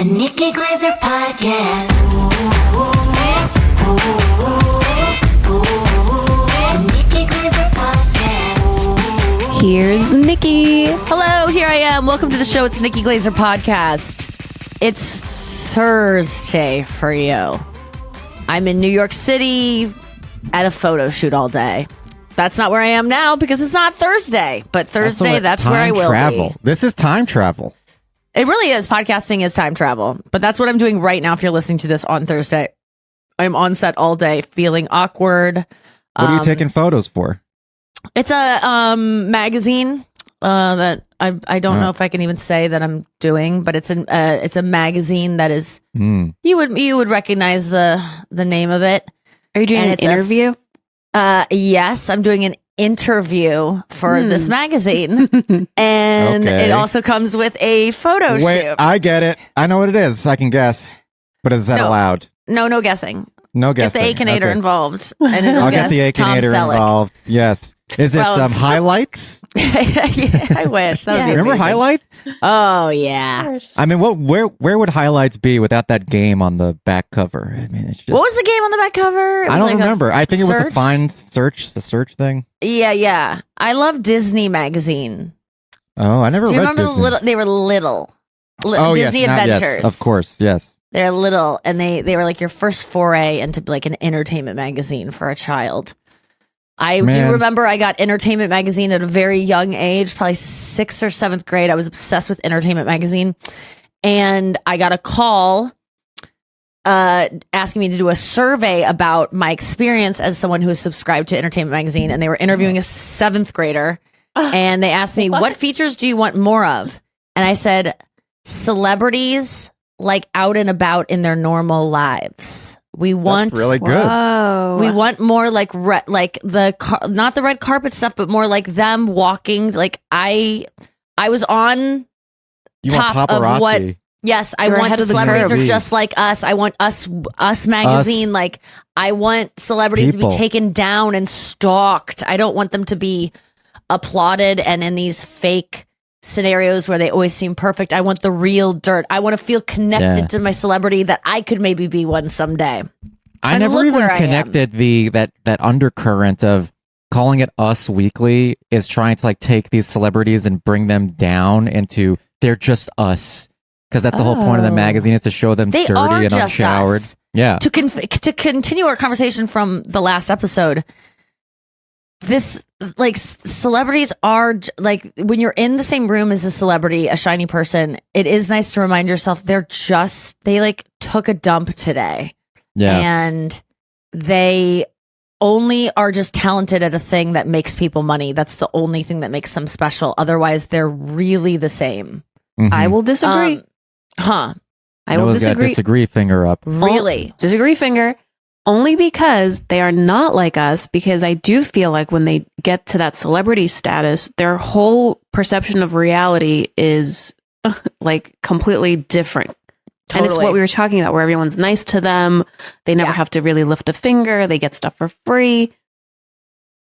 The Nikki Glaser Podcast. The Nikki Glaser Podcast. Here's Nikki. Hello, here I am. Welcome to the show. It's Nikki Glaser Podcast. It's Thursday for you. I'm in New York City at a photo shoot all day. That's not where I am now because it's not Thursday. But Thursday, that's where I will travel. be. This is time travel. It really is. Podcasting is time travel. But that's what I'm doing right now if you're listening to this on Thursday. I'm on set all day feeling awkward. What are you taking photos for? It's a magazine that I don't know if I can even say that I'm doing, but it's a magazine that is you would recognize the name of it. Are you doing an interview? Yes, I'm doing an interview for this magazine, and it also comes with a photo shoot. I get it. I know what it is. I can guess, but is that allowed? No guessing. No guessing. Get the Akinator involved, and I'll get the Akinator involved. Yes. Is it highlights? Yeah, I wish. That would be Remember amazing. highlights? Oh yeah. I mean, where would highlights be without that game on the back cover? I mean, it's just, What was the game on the back cover? I don't remember. I think it was a search? find search, the search thing. Yeah. I love Disney magazine. Oh, I never Do you read remember Disney. the little? They were little. Disney yes, Adventures. Yes, of course, yes. They're little, and they were like your first foray into like an entertainment magazine for a child. I do remember I got Entertainment Magazine at a very young age, probably 6th or 7th grade. I was obsessed with Entertainment Magazine, and I got a call asking me to do a survey about my experience as someone who is subscribed to Entertainment Magazine, and they were interviewing a 7th grader, and they asked me, what features do you want more of? And I said, celebrities like out and about in their normal lives. We want That's really good. Whoa. We want more like not the red carpet stuff, but more like them walking. Like I was on You top want of paparazzi. what. Yes, I You're want ahead the of the celebrities curve. are just like us. I want us magazine. Like I want celebrities to People. be taken down and stalked. I don't want them to be applauded and in these fake scenarios where they always seem perfect. I want the real dirt. I want to feel connected to my celebrity that I could maybe be one someday. I And never look even where I am. connected that undercurrent of calling it Us Weekly is trying to like take these celebrities and bring them down into they're just us, because that's the whole point of the magazine is to show them They dirty are and just unshowered. us. Yeah, To continue our conversation from the last episode, this like celebrities are like when you're in the same room as a celebrity, a shiny person, it is nice to remind yourself they like took a dump today. yeah. And they only are just talented at a thing that makes people money. That's the only thing that makes them special. Otherwise, they're really the same. Mhm. I will disagree. Huh. I will Noah's got disagree. disagree finger up. Really? Disagree finger. Only because they are not like us, because I do feel like when they get to that celebrity status, their whole perception of reality is like completely different. And it's what we were talking about, where everyone's nice to them. They never have to really lift a finger. They get stuff for free.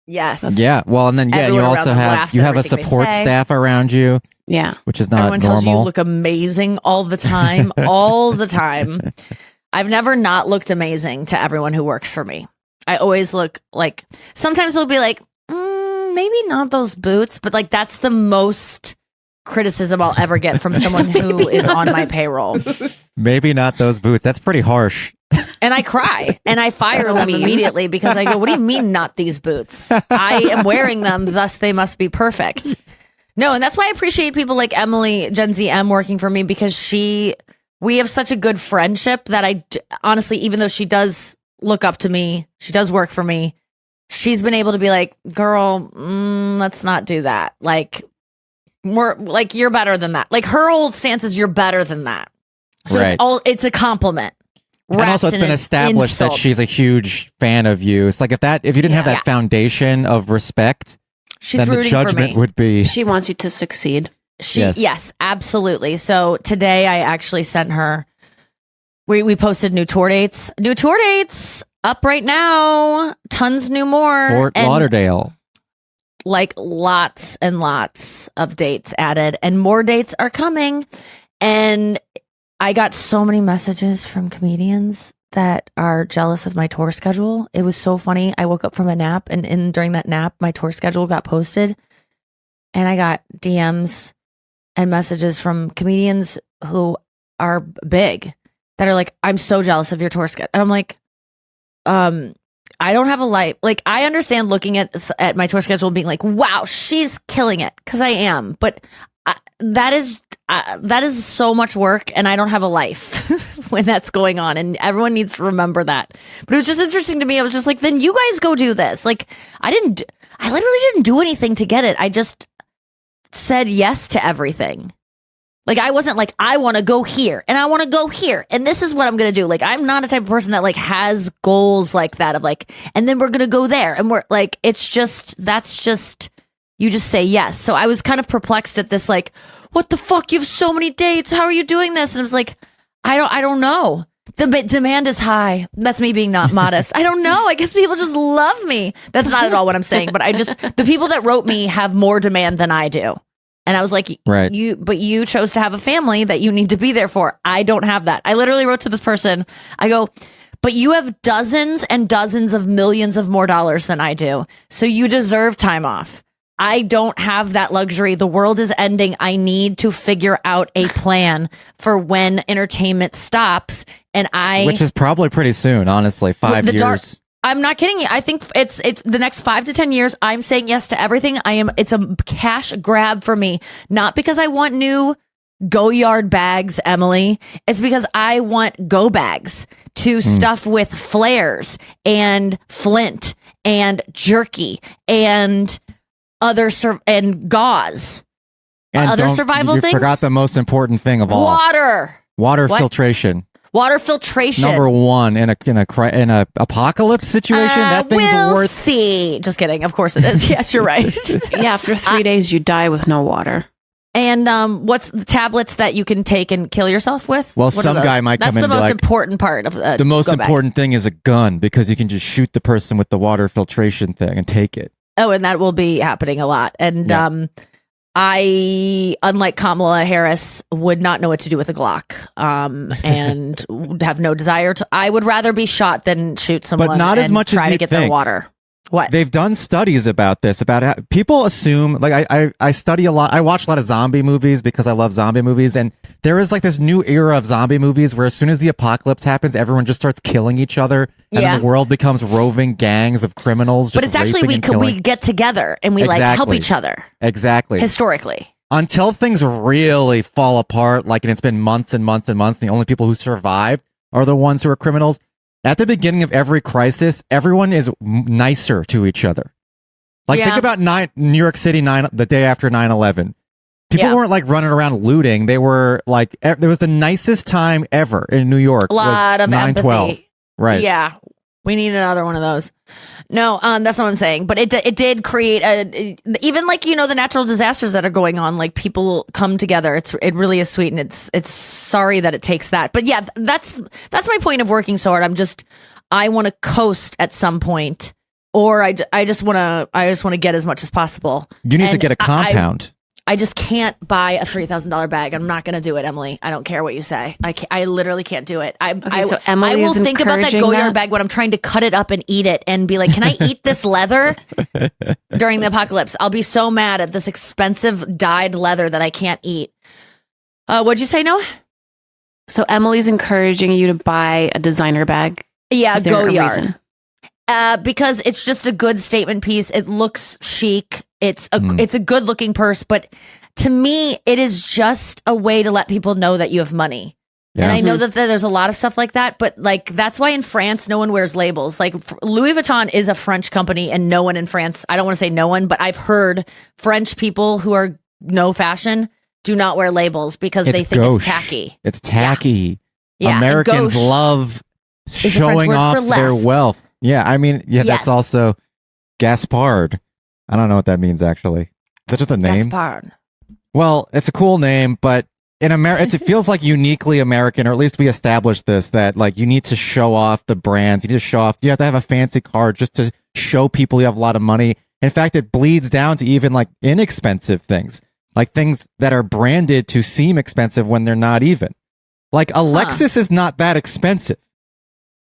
Yes. Yeah, well, and then you Everyone around also them have laughs you at have a everything they support say. staff around you, Yeah. which is not Everyone tells you normal. you look amazing all the time, all the time. I've never not looked amazing to everyone who works for me. I always look like, sometimes they'll be like, maybe not those boots, but like that's the most criticism I'll ever get from someone who is on my payroll. Maybe not those boots. That's pretty harsh. And I cry and I fire them immediately because I go, what do you mean not these boots? I am wearing them, thus they must be perfect. No, and that's why I appreciate people like Emily, Gen Z M, working for me, because we have such a good friendship that honestly, even though she does look up to me, she does work for me, she's been able to be like, girl, let's not do that. Like, more like, you're better than that. Like her whole stance is you're better than that. So Right. it's a compliment. And also, it's wrapped in been an established that insult. she's a huge fan of you. It's like if you didn't have that foundation of respect, She's then the rooting for judgment me. would be. She wants you to succeed. Yes, absolutely. So today I actually sent her. We posted new tour dates. New tour dates up right now. Tons new more. Fort And, Lauderdale. like lots and lots of dates added, and more dates are coming. And I got so many messages from comedians that are jealous of my tour schedule. It was so funny. I woke up from a nap, and during that nap, my tour schedule got posted, and I got DMs and messages from comedians who are big that are like, "I'm so jealous of your tour schedule," and I'm like, I don't have a life. Like, I understand looking at my tour schedule and being like, "Wow, she's killing it," because I am, but that is so much work, and I don't have a life when that's going on, and everyone needs to remember that. But it was just interesting to me. I was just like, then you guys go do this. Like, I literally didn't do anything to get it. I just said yes to everything. Like, I wasn't like, I want to go here and I want to go here and this is what I'm going to do. Like, I'm not a type of person that like has goals like that of like, and then we're going to go there, and we're like, it's just, that's just, you just say yes. So I was kind of perplexed at this, like, what the fuck? You have so many dates. How are you doing this? And I was like, I don't know. The demand is high. That's me being not modest. I don't know. I guess people just love me. That's not at all what I'm saying. But the people that wrote me have more demand than I do. And I was like, right. But you chose to have a family that you need to be there for. I don't have that. I literally wrote to this person. I go, but you have dozens and dozens of millions of more dollars than I do. So you deserve time off. I don't have that luxury. The world is ending. I need to figure out a plan for when entertainment stops. Which is probably pretty soon, honestly. 5 years. I'm not kidding you. I think it's the next 5 to 10 years. I'm saying yes to everything. It's a cash grab for me, not because I want new Go-Yard bags, Emily. It's because I want go bags to stuff with flares and flint and jerky and and gauze. And other survival things. You forgot the most important thing of all. Water filtration. Water filtration. Number one in a apocalypse situation. That thing's worth. See. Just kidding. Of course it is. Yes, you're right. Yeah, after 3 days, you die with no water. And what's the tablets that you can take and kill yourself with? Well, some guy might come in and be like, that's the most important part of the most important thing is a gun, because you can just shoot the person with the water filtration thing and take it. Oh, and that will be happening a lot. And I, unlike Kamala Harris, would not know what to do with a Glock, and would have no desire to. I would rather be shot than shoot someone. But not as much try as to get their water. What? They've done studies about this, about how people assume, like I study a lot. I watch a lot of zombie movies because I love zombie movies. And there is like this new era of zombie movies where as soon as the apocalypse happens, everyone just starts killing each other. And then the world becomes roving gangs of criminals. But it's actually, we get together and we like help each other. Exactly. Historically. Until things really fall apart, like, and it's been months and months and months, the only people who survive are the ones who are criminals. At the beginning of every crisis, everyone is nicer to each other. Like, think about New York City, the day after 9/11. People weren't like running around looting. They were like, there was the nicest time ever in New York. A lot of 9/12. empathy. Right. Yeah. We need another one of those. No, that's not what I'm saying. But it did create even like, the natural disasters that are going on, like people come together. It really is sweet, and it's sorry that it takes that. But yeah, that's my point of working so hard. I want to coast at some point, or I just want to get as much as possible. You need to get a compound. I just can't buy a $3,000 bag. I'm not going to do it, Emily. I don't care what you say. I literally can't do it. I will think about that Go-Yard bag when I'm trying to cut it up and eat it and be like, can I eat this leather during the apocalypse? I'll be so mad at this expensive dyed leather that I can't eat. What'd you say, Noah? So Emily's encouraging you to buy a designer bag. Yeah, Go-Yard. Because it's just a good statement piece. It looks chic. It's a good looking purse, but to me, it is just a way to let people know that you have money. Yeah. And I know that there's a lot of stuff like that, but like that's why in France no one wears labels. Like Louis Vuitton is a French company, and no one in France, I don't want to say no one, but I've heard French people who are no fashion do not wear labels because they think it's tacky. It's tacky. Yeah. Americans love showing off their wealth. Yeah, I mean, that's also Gaspard. I don't know what that means, actually. Is that just a name? Gaspard. Well, it's a cool name, but in America, it feels like uniquely American, or at least we established this, that like you need to show off the brands. You need to show off, you have to have a fancy car just to show people you have a lot of money. In fact, it bleeds down to even like inexpensive things, like things that are branded to seem expensive when they're not even. Like a Lexus is not that expensive,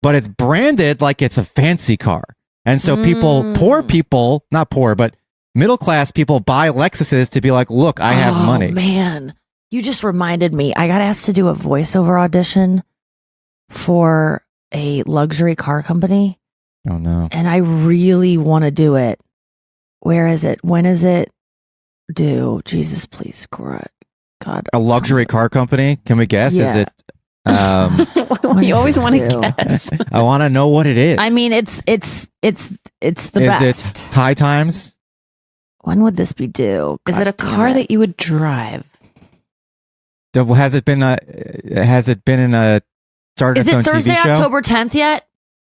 but it's branded like it's a fancy car. And so poor people, not poor, but middle class people buy Lexuses to be like, look, I have money. Man, you just reminded me. I got asked to do a voiceover audition for a luxury car company. Oh no. And I really want to do it. Where is it? When is it due? Jesus, please, God. A luxury car company? Can we guess? Yeah. Is it You always want to guess. I want to know what it is. I mean, it's the is best. it High Times? When would this be due? Is it a car that you would drive? Has it been in a started Is its it own Thursday, TV show? October 10th yet?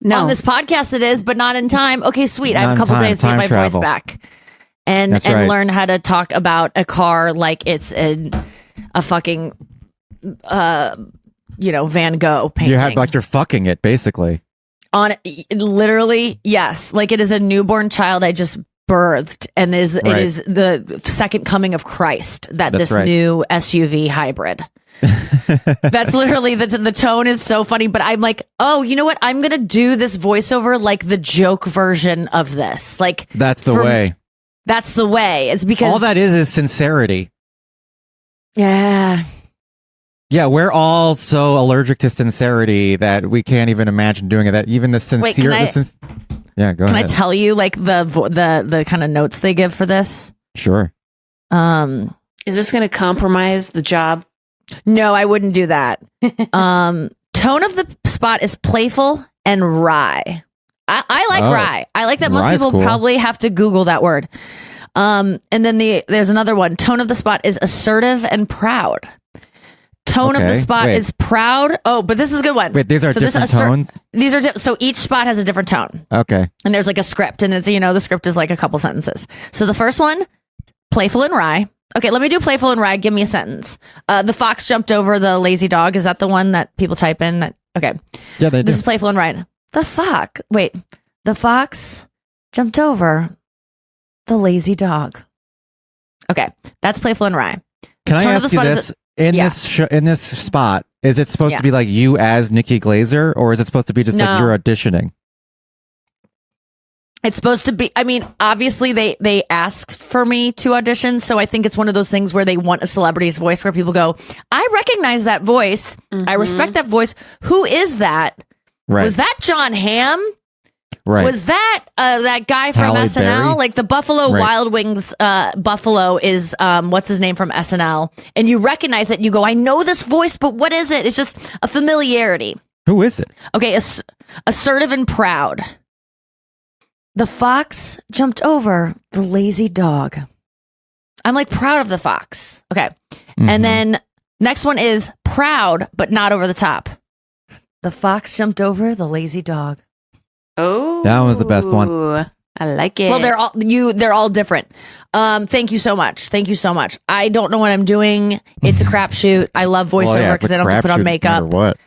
No. On this podcast it is, but not in time. Okay, sweet. I have a Not in couple time. days to get Time my travel. voice back. And That's right. learn how to talk about a car like it's a fucking Van Gogh painting. You're fucking it basically. Literally, yes. Like it is a newborn child I just birthed, and it is the second coming of Christ that That's this right. new SUV hybrid. That's literally the tone is so funny, but I'm like, oh, you know what? I'm gonna do this voiceover like the joke version of this. Like That's the way. That's the way. It's because All that is sincerity. yeah. Yeah, we're all so allergic to sincerity that we can't even imagine doing it. That even the sincere. Wait, can I- yeah, go Can I ahead. tell you like the kind of notes they give for this? Sure. Is this going to compromise the job? No, I wouldn't do that. Tone of the spot is playful and wry. I like wry. I like that most Wry's people cool. probably have to Google that word. And then there's another one. Tone of the spot is assertive and proud. Tone of the Okay, spot wait. is proud. Oh, but this is a good one. Wait, these are different tones? These are so each spot has a different tone. Okay. And there's like a script, and it's the script is like a couple sentences. So the first one, playful and wry. Okay, let me do playful and wry. Give me a sentence. The fox jumped over the lazy dog. Is that the one that people type in? Okay. Yeah, they do. This is playful and wry. The fox jumped over the lazy dog. Okay, that's playful and wry. Can I Tone of the ask you spot is this? In this spot, is it supposed Yeah. to be like you as Nikki Glaser, or is it supposed to be just No. like you're auditioning? It's supposed to be, I mean, obviously they asked for me to audition, so I think it's one of those things where they want a celebrity's voice where people go, I recognize that voice. I respect that voice. Who is that? Right. Was that John Hamm? Right. Was that that guy from Halle SNL? Berry? Like the Buffalo Right. Wild Wings Buffalo is what's his name from SNL? And you recognize it and you go, I know this voice, but what is it? It's just a familiarity. Who is it? Okay, assertive and proud. The fox jumped over the lazy dog. I'm like proud of the fox. Okay. Mhm. And then next one is proud, but not over the top. The fox jumped over the lazy dog. Oh, That was the best one. I like it. Well, they're all different. Thank you so much. Thank you so much. I don't know what I'm doing. It's a crapshoot. I love voiceover because I don't have to put on makeup. What?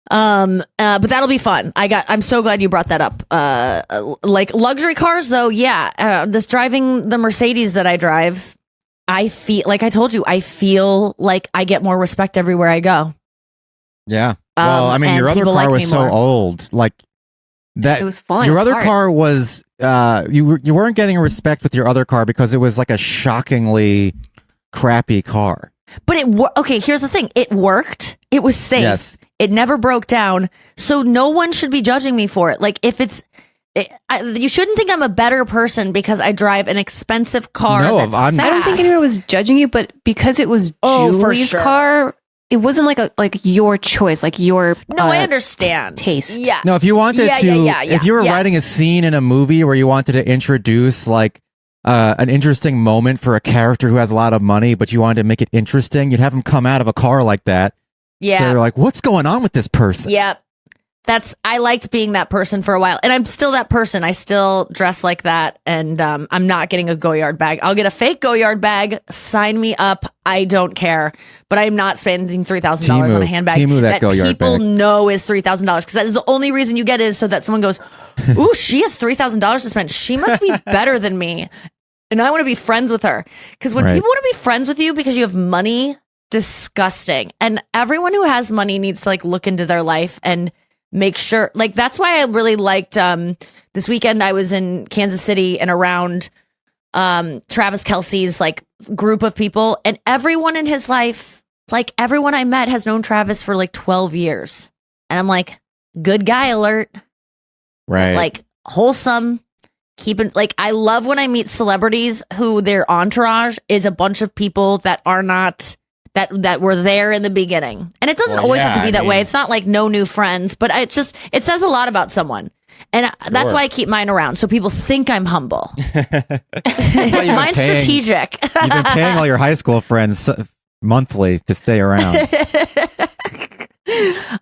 But that'll be fun. I'm so glad you brought that up. Like luxury cars though, yeah. This driving the Mercedes that I drive, I feel like I told you, I feel like I get more respect everywhere I go. Yeah. Well, I mean, and your other people car like was me so more. old. Like that. It was falling Your other apart. car was. You weren't getting respect with your other car because it was like a shockingly crappy car. But okay, here's the thing. It worked. It was safe. Yes. It never broke down. So no one should be judging me for it. Like if you shouldn't think I'm a better person because I drive an expensive car. No, that's I'm- I don't think fast. anyone was judging you, but because it was Oh, for Julie's sure. car, it wasn't like your choice, like your No, I understand. taste. Yeah. No, if you wanted if you were writing a scene in a movie where you wanted to introduce like an interesting moment for a character who has a lot of money, but you wanted to make it interesting, you'd have him come out of a car like that. Yeah. So you're like, what's going on with this person? Yep. I liked being that person for a while, and I'm still that person. I still dress like that, and I'm not getting a Goyard bag. I'll get a fake Goyard bag. Sign me up. I don't care, but I'm not spending $3,000 on a handbag Temu that Goyard people bag. know is $3,000 because that is the only reason you get it is so that someone goes, "Ooh, she has $3,000 to spend. She must be better than me." And I want to be friends with her because when Right. people want to be friends with you because you have money, disgusting. And everyone who has money needs to like look into their life and make sure, like, that's why I really liked this weekend I was in Kansas City and around Travis Kelce's like group of people, and everyone in his life, like everyone I met has known Travis for like 12 years. And I'm like, good guy alert. Right. Like wholesome. Keeping, like, I love when I meet celebrities who their entourage is a bunch of people that are not that were there in the beginning. And it doesn't always have to be that way. It's not like no new friends, but it says a lot about someone. And that's why I keep mine around, so people think I'm humble. Mine's strategic. You've been paying all your high school friends monthly to stay around.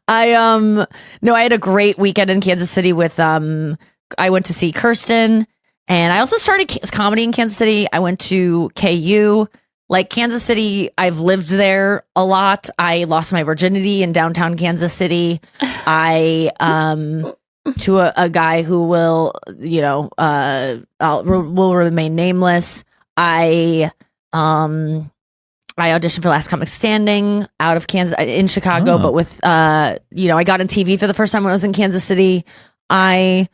I had a great weekend in Kansas City with I went to see Kirsten, and I also started comedy in Kansas City. I went to KU. Like Kansas City, I've lived there a lot. I lost my virginity in downtown Kansas City. I to a guy who will, will remain nameless. I auditioned for Last Comic Standing out of Kansas in Chicago, but with I got on TV for the first time when I was in Kansas City. I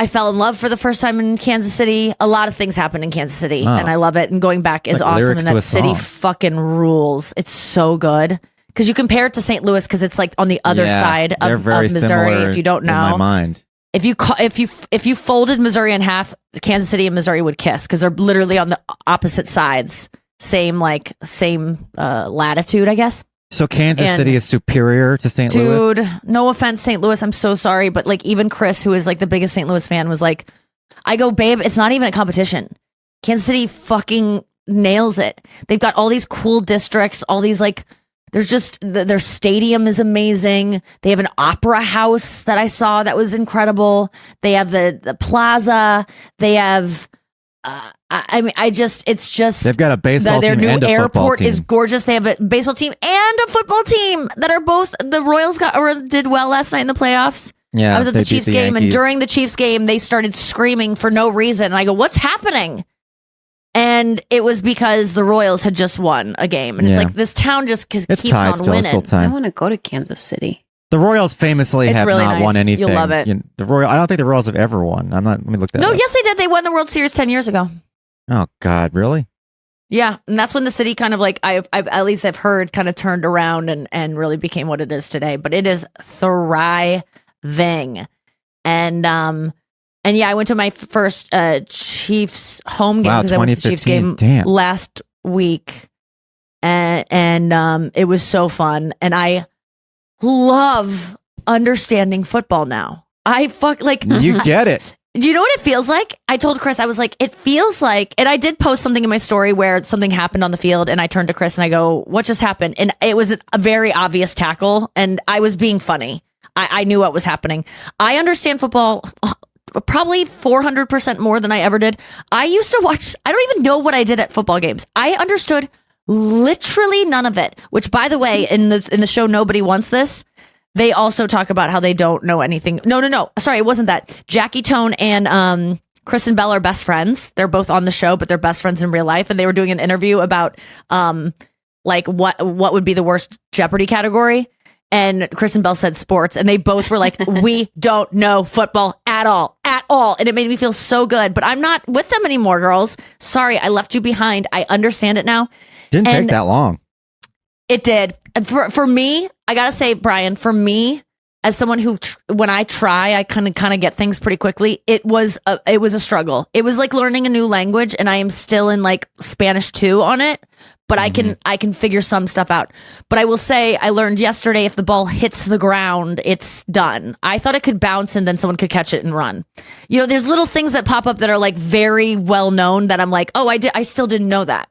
fell in love for the first time in Kansas City. A lot of things happen in Kansas City, and I love it. And going back is like awesome. And that city fucking rules. It's so good. Because you compare it to St. Louis, because it's like on the other side of Missouri. If you don't know, in my mind, if you folded Missouri in half, Kansas City and Missouri would kiss, because they're literally on the opposite sides. Same latitude, I guess. So Kansas City is superior to St. Louis? Dude, no offense, St. Louis. I'm so sorry. But like even Chris, who is like the biggest St. Louis fan, was like, I go, babe, it's not even a competition. Kansas City fucking nails it. They've got all these cool districts, all these like, there's just, their stadium is amazing. They have an opera house that I saw that was incredible. They have the plaza. They have... it's just they've got a baseball their team new and a airport team. is gorgeous. They have a baseball team and a football team that are both the Royals did well last night in the playoffs. Yeah, I was at the Chiefs game, and Yankees. during the Chiefs game, they started screaming for no reason. And I go, "What's happening?" And it was because the Royals had just won a game, and it's like this town just keeps tied on still, winning. Still time. I want to go to Kansas City. The Royals famously It's have really not nice. won anything. You'll love it. I don't think the Royals have ever won. Let me look that No, up. yes, they did. They won the World Series 10 years ago. Oh God, really? Yeah, and that's when the city kind of like I've at least I've heard kind of turned around and really became what it is today. But it is thriving, and yeah, I went to my first Chiefs home game because I went to the Chiefs game last week, and it was so fun, and I love understanding football now. You get it. Do you know what it feels like? I told Chris, I was like, it feels like, and I did post something in my story where something happened on the field, and I turned to Chris and I go, what just happened? And it was a very obvious tackle, and I was being funny. I knew what was happening. I understand football probably 400% more than I ever did. I used to watch, I don't even know what I did at football games. I understood literally none of it, which, by the way, in the show Nobody Wants This, they also talk about how they don't know anything. No. Sorry, it wasn't that. Jackie Tone and Kristen Bell are best friends. They're both on the show, but they're best friends in real life. And they were doing an interview about like what would be the worst Jeopardy category. And Kristen Bell said sports. And they both were like, we don't know football at all. And it made me feel so good. But I'm not with them anymore, girls. Sorry, I left you behind. I understand it now. Didn't take that long. It did. For me, I gotta say, Brian, for me, as someone who, when I try, I kind of get things pretty quickly. It was a struggle. It was like learning a new language, and I am still in like Spanish 2 on it, but I can figure some stuff out. But I will say, I learned yesterday, if the ball hits the ground, it's done. I thought it could bounce and then someone could catch it and run. You know, there's little things that pop up that are like very well known that I'm like, oh, I still didn't know that.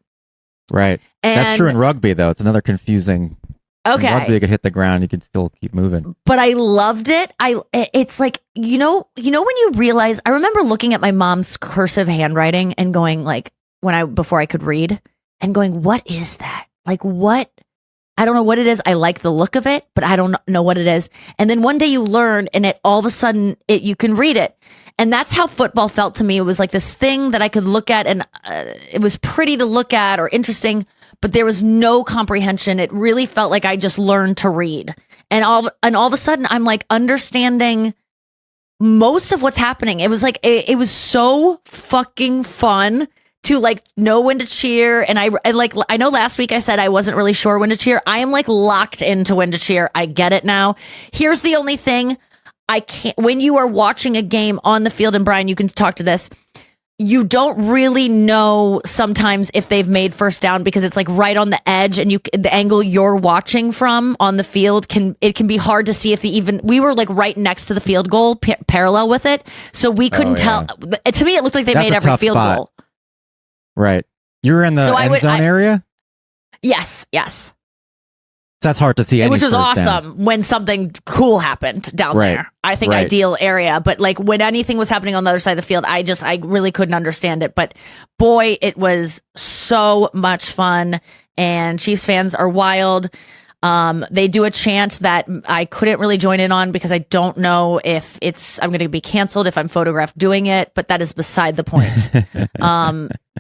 Right. That's true in rugby, though. It's another confusing. Okay. In rugby, you could hit the ground, you could still keep moving. But I loved it. It's like, you know when you realize, I remember looking at my mom's cursive handwriting and going like, before I could read, and going, what is that? Like, what? I don't know what it is. I like the look of it, but I don't know what it is. And then one day you learn, and it all of a sudden you can read it. And that's how football felt to me. It was like this thing that I could look at, and it was pretty to look at or interesting, but there was no comprehension. It really felt like I just learned to read. And all of a sudden I'm like understanding most of what's happening. It was like it was so fucking fun to like know when to cheer. And I know last week I said I wasn't really sure when to cheer. I am like locked into when to cheer. I get it now. Here's the only thing I can't, when you are watching a game on the field, and Brian, you can talk to this, you don't really know sometimes if they've made first down because it's like right on the edge, and the angle you're watching from on the field can be hard to see if we were like right next to the field goal parallel with it. So we couldn't tell. To me, it looked like they made every field goal. Right. You were in the end zone area? Yes. So that's hard to see. Which was awesome when something cool happened down there. I think ideal area. But like when anything was happening on the other side of the field, I really couldn't understand it. But boy, it was so much fun. And Chiefs fans are wild. They do a chant that I couldn't really join in on because I don't know if I'm going to be canceled if I'm photographed doing it, but that is beside the point.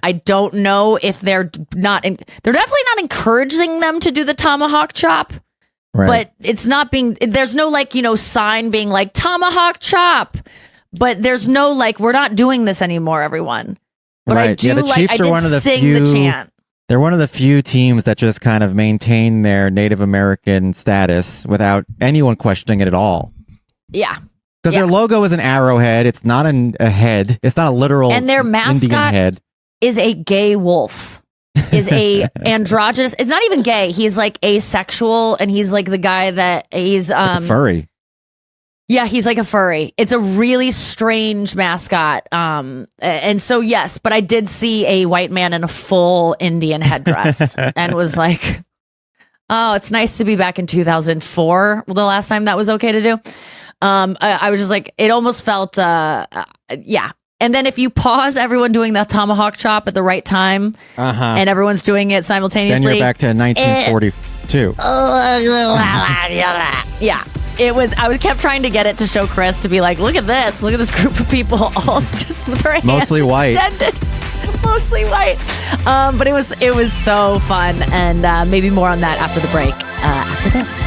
I don't know if they're definitely not encouraging them to do the tomahawk chop, but it's not there's no like, sign being like tomahawk chop, but there's no like, we're not doing this anymore, everyone. But I do I did sing the chant. They're one of the few teams that just kind of maintain their Native American status without anyone questioning it at all. Yeah. Because their logo is an arrowhead. It's not a head. It's not a literal and their mascot Indian head. Is a gay wolf. Is a androgynous. It's not even gay. He's like asexual, and he's like the guy that he's like a furry. Yeah, he's like a furry. It's a really strange mascot. And so, yes, but I did see a white man in a full Indian headdress and was like, oh, it's nice to be back in 2004, the last time that was okay to do. I was just like, it almost felt, yeah. And then if you pause everyone doing that tomahawk chop at the right time and everyone's doing it simultaneously. Then you're back to 1942. Yeah. It was. I kept trying to get it to show Chris to be like, look at this group of people all just with their hands mostly extended, mostly white. But it was so fun, and maybe more on that after the break. After this.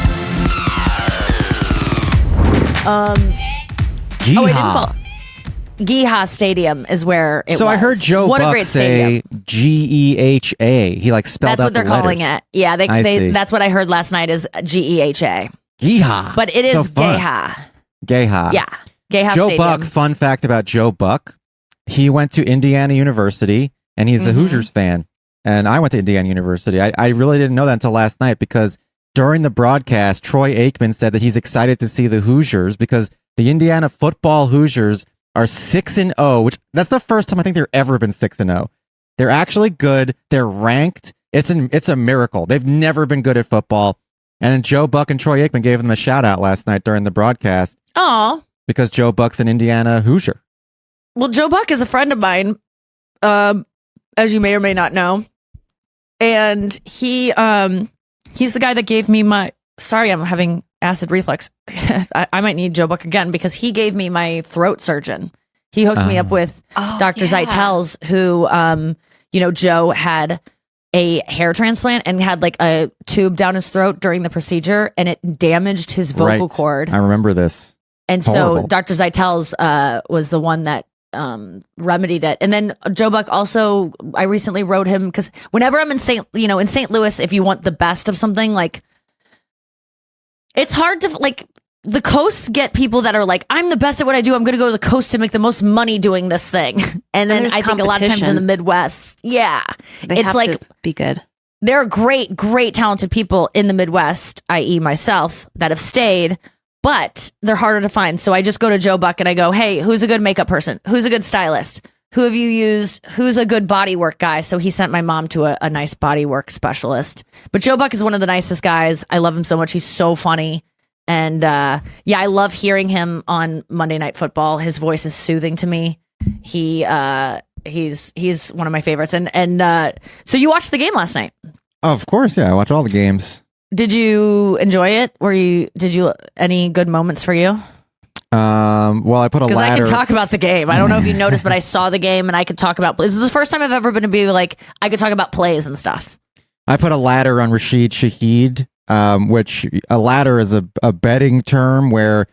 Yeehaw. Oh, I didn't fall. Geha Stadium is where it was. So I heard Joe Buck say Geha. He like spelled out the letters. That's what they're calling it. Yeah, that's what I heard last night is Geha. Yeehaw. But it is Geha. Geha. Yeah. Geha Joe Stadium. Buck, fun fact about Joe Buck. He went to Indiana University and he's a Hoosiers fan. And I went to Indiana University. I really didn't know that until last night because during the broadcast, Troy Aikman said that he's excited to see the Hoosiers because the Indiana football Hoosiers are 6-0, which that's the first time I think they've ever been 6-0. They're actually good. They're ranked. It's a miracle. They've never been good at football. And then Joe Buck and Troy Aikman gave them a shout out last night during the broadcast. Oh, because Joe Buck's an Indiana Hoosier. Well, Joe Buck is a friend of mine, as you may or may not know, and he's the guy that gave me my. Sorry, I'm having acid reflux. I might need Joe Buck again because he gave me my throat surgeon. He hooked me up with Dr. Zeitels, who, Joe had a hair transplant and had like a tube down his throat during the procedure, and it damaged his vocal cord. I remember this. And so Dr. Zeitels was the one that remedied it. And then Joe Buck also, I recently wrote him because whenever I'm in St. Louis, if you want the best of something, like it's hard to like the coasts get people that are like, I'm the best at what I do. I'm going to go to the coast to make the most money doing this thing. And then I think a lot of times in the Midwest, so they have to be good. There are great, great talented people in the Midwest, i.e. myself, that have stayed, but they're harder to find. So I just go to Joe Buck and I go, hey, who's a good makeup person? Who's a good stylist? Who have you used? Who's a good bodywork guy? So he sent my mom to a nice bodywork specialist. But Joe Buck is one of the nicest guys. I love him so much. He's so funny. And I love hearing him on Monday Night Football. His voice is soothing to me. He's one of my favorites. And so you watched the game last night? Of course, yeah. I watch all the games. Did you enjoy it? Did you any good moments for you? Well, I put a ladder. Because I could talk about the game. I don't know if you noticed, but I saw the game and I could talk about. This is the first time I've ever been to be like I could talk about plays and stuff. I put a ladder on Rashid Shaheed, which a ladder is a betting term where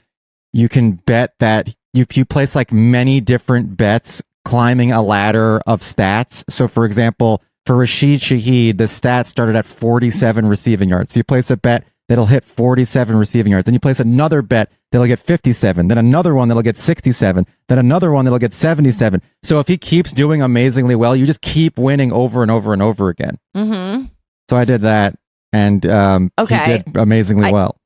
you can bet that you place like many different bets climbing a ladder of stats. So, for example, for Rashid Shaheed, the stats started at 47 receiving yards. So you place a bet that'll hit 47 receiving yards. Then you place another bet that'll get 57. Then another one that'll get 67. Then another one that'll get 77. So if he keeps doing amazingly well, you just keep winning over and over and over again. Mm-hmm. So I did that, and he did amazingly well.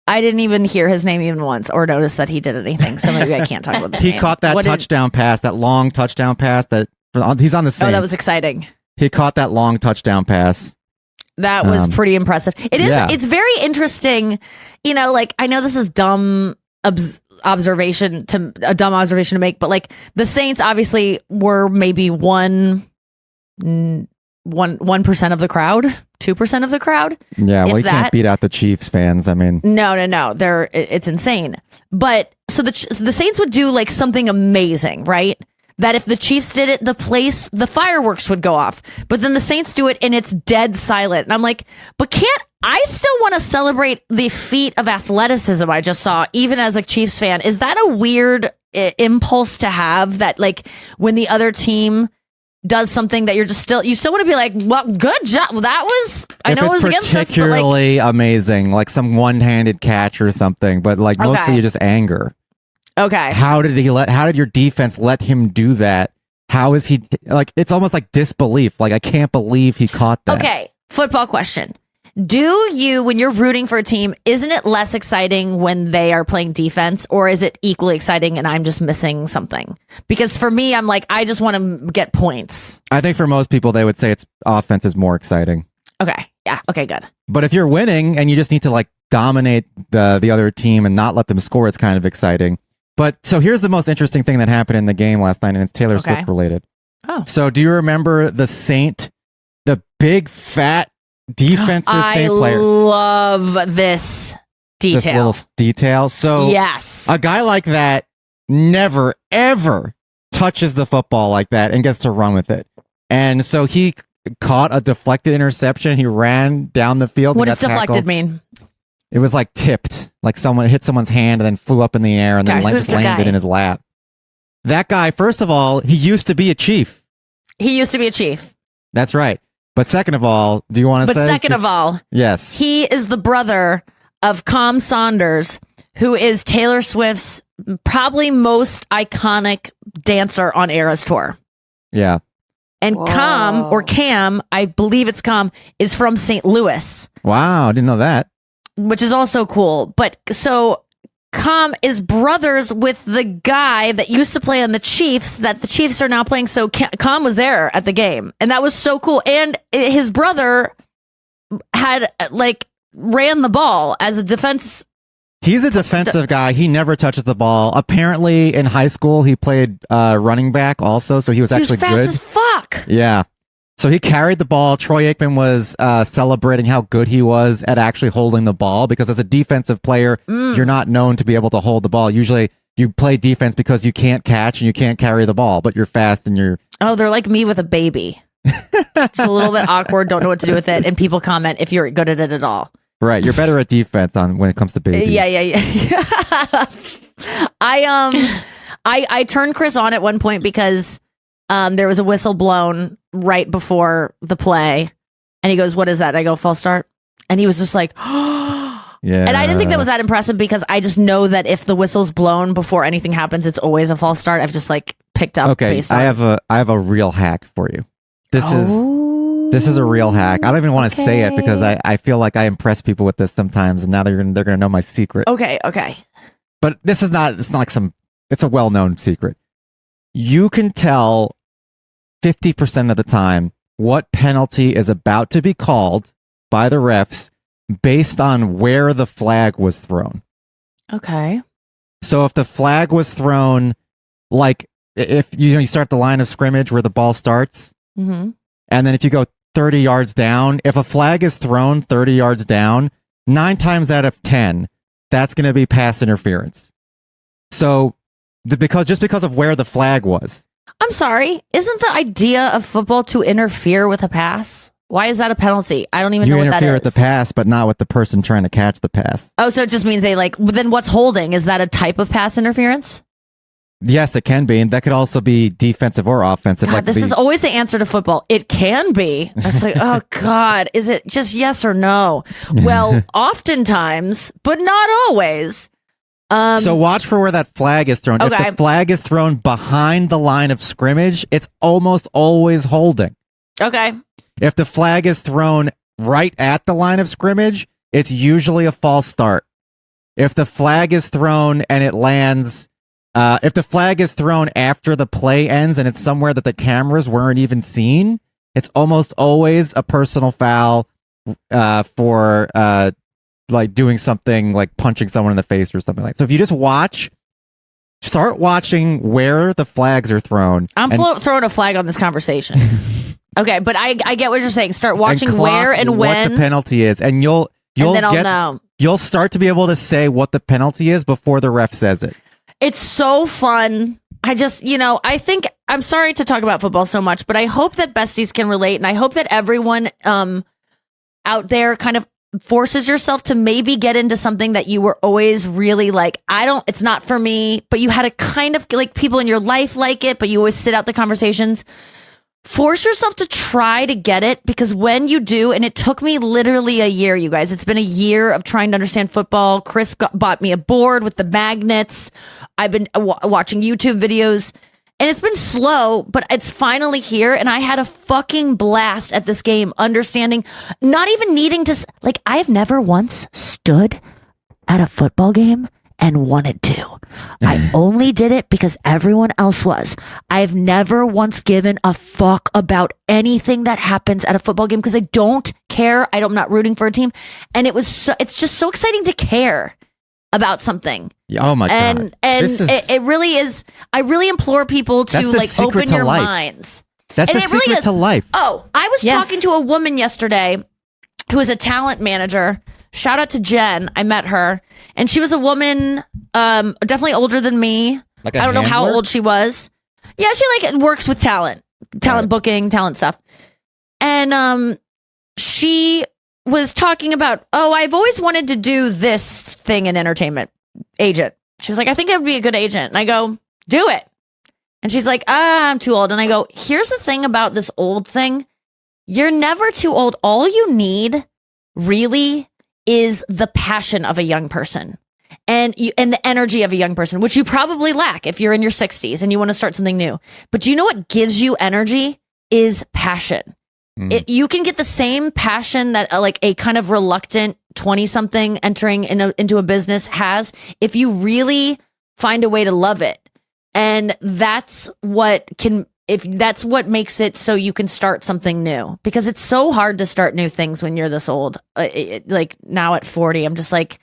I didn't even hear his name even once or notice that he did anything. So maybe I can't talk about this. He caught that touchdown pass, that long touchdown pass he's on the Saints. Oh, that was exciting. He caught that long touchdown pass. That was pretty impressive. It is. Yeah. It's very interesting. You know, like I know this is a dumb observation to make, but like the Saints obviously were maybe 1% of the crowd, 2% of the crowd. Yeah, well, you can't beat out the Chiefs fans. I mean, no, it's insane. But so the Saints would do like something amazing, right? That if the Chiefs did it, the fireworks would go off. But then the Saints do it and it's dead silent. And I'm like, but I still want to celebrate the feat of athleticism I just saw, even as a Chiefs fan. Is that a weird impulse to have, that like when the other team does something that you still want to be like, well, good job. Well, that was, I know it was against us, but particularly amazing, like some one-handed catch or something, but like mostly you just anger. Okay. How did your defense let him do that? How is he like, it's almost like disbelief. Like, I can't believe he caught that. Okay. Football question. When you're rooting for a team, isn't it less exciting when they are playing defense, or is it equally exciting and I'm just missing something? Because for me, I'm like, I just want to get points. I think for most people, they would say it's offense is more exciting. Okay. Yeah. Okay, good. But if you're winning and you just need to like dominate the other team and not let them score, it's kind of exciting. But so here's the most interesting thing that happened in the game last night, and it's Taylor Swift related. Oh. So do you remember the big fat defensive Saint player? I love this detail. This little detail. So yes, a guy like that never, ever touches the football like that and gets to run with it. And so he caught a deflected interception. He ran down the field. What does deflected mean? It was like tipped, like someone hit someone's hand and then flew up in the air and then just landed in his lap. That guy, first of all, he used to be a Chief. He used to be a Chief. That's right. But second of all, do you want to say? But second of all, yes, he is the brother of Com Saunders, who is Taylor Swift's probably most iconic dancer on Eras Tour. Yeah. And Cam, I believe it's Cam, is from St. Louis. Wow, I didn't know that. Which is also cool. But so Cam is brothers with the guy that used to play on the Chiefs, that the Chiefs are now playing. So Cam was there at the game, and that was so cool. And his brother had ran the ball as a defense. He's a defensive guy. He never touches the ball. Apparently, in high school, he played running back also, so he was actually fast good. As fuck. Yeah. So he carried the ball. Troy Aikman was celebrating how good he was at actually holding the ball, because as a defensive player, you're not known to be able to hold the ball. Usually, you play defense because you can't catch and you can't carry the ball, but you're fast and you're... Oh, they're like me with a baby. Just a little bit awkward, don't know what to do with it, and people comment if you're good at it at all. Right, you're better at defense when it comes to baby. Yeah. I turned Chris on at one point because there was a whistle blown right before the play, and he goes, "What is that?" I go, "False start," and he was just like, "Yeah." And I didn't think that was that impressive, because I just know that if the whistle's blown before anything happens, it's always a false start. I've just picked up. Okay, I have a real hack for you. This is a real hack. I don't even want to say it because I feel like I impress people with this sometimes, and now they're gonna know my secret. Okay. But it's not like it's a well-known secret. You can tell 50% of the time what penalty is about to be called by the refs based on where the flag was thrown. Okay. So if the flag was thrown, if you start the line of scrimmage where the ball starts, and then if you go 30 yards down, if a flag is thrown 30 yards down, 9 times out of 10, that's going to be pass interference. So because of where the flag was. I'm sorry. Isn't the idea of football to interfere with a pass? Why is that a penalty? I don't even You know what that is. interfere with the pass, but not with the person trying to catch the pass. Oh, so it just means they like, then what's holding? Is that a type of pass interference? Yes, it can be. And that could also be defensive or offensive. God, like this is always the answer to football. It can be. It's like, oh God, is it just yes or no? Well, oftentimes, but not always. So watch for where that flag is thrown. Okay. If the flag is thrown behind the line of scrimmage, it's almost always holding. Okay. If the flag is thrown right at the line of scrimmage, it's usually a false start. If the flag is thrown and it lands, if the flag is thrown after the play ends and it's somewhere that the cameras weren't even seen, it's almost always a personal foul for like doing something like punching someone in the face or something like that. So if you just start watching where the flags are thrown. I'm throwing a flag on this conversation. Okay, but I get what you're saying. Start watching where and when. What the penalty is, and you'll then I'll know. You'll start to be able to say what the penalty is before the ref says it. It's so fun. I just, I think, I'm sorry to talk about football so much, but I hope that besties can relate, and I hope that everyone out there kind of forces yourself to maybe get into something that you were always really like, it's not for me, but you had a kind of like people in your life like it, but you always sit out the conversations. Force yourself to try to get it, because when you do, and it took me literally a year, you guys, it's been a year of trying to understand football. Chris bought me a board with the magnets. I've been watching YouTube videos, and it's been slow, but it's finally here. And I had a fucking blast at this game, understanding, not even needing to, like, I've never once stood at a football game and wanted to. I only did it because everyone else was. I've never once given a fuck about anything that happens at a football game because I don't care. I'm not rooting for a team. And it's just so exciting to care about something. Oh my God. And it really is. I really implore people to like open your minds. That's the secret to life. Oh, I was talking to a woman yesterday who is a talent manager. Shout out to Jen. I met her. And she was a woman, definitely older than me. Like I don't know how old she was. Yeah, she like works with talent booking, talent stuff. And she was talking about, I've always wanted to do this thing in entertainment, agent. She was like, I think I would be a good agent. And I go, do it. And she's like, I'm too old. And I go, here's the thing about this old thing. You're never too old. All you need really is the passion of a young person and the energy of a young person, which you probably lack if you're in your 60s and you want to start something new. But you know what gives you energy is passion. You can get the same passion that like a kind of reluctant 20-something entering into a business has if you really find a way to love it. And that's what makes it so you can start something new, because it's so hard to start new things when you're this old. Like now at 40, I'm just like,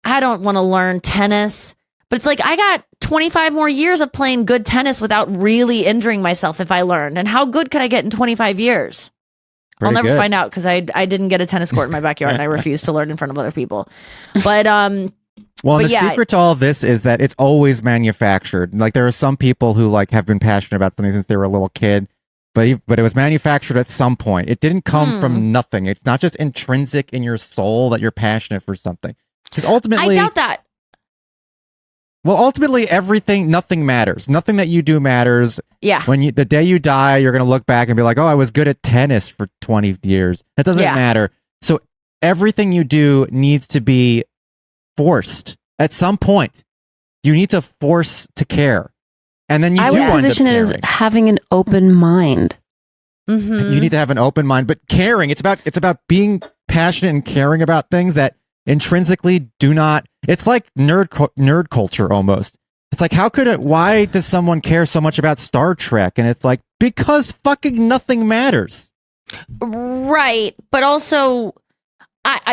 I don't want to learn tennis, but it's like I got 25 more years of playing good tennis without really injuring myself if I learned. And how good could I get in 25 years? I'll never find out, because I didn't get a tennis court in my backyard and I refused to learn in front of other people. But well, the secret to all of this is that it's always manufactured. Like there are some people who like have been passionate about something since they were a little kid, but it was manufactured at some point. It didn't come from nothing. It's not just intrinsic in your soul that you're passionate for something. Because ultimately, I doubt that. Well, ultimately, nothing matters. Nothing that you do matters. Yeah. The day you die, you're going to look back and be like, oh, I was good at tennis for 20 years. That doesn't matter. So everything you do needs to be forced at some point. You need to force to care. And then I would position it as having an open mind. Mm-hmm. You need to have an open mind, but caring. It's about being passionate and caring about things that intrinsically do not. It's like nerd culture almost. It's like, why does someone care so much about Star Trek? And it's like, because fucking nothing matters. Right. But also,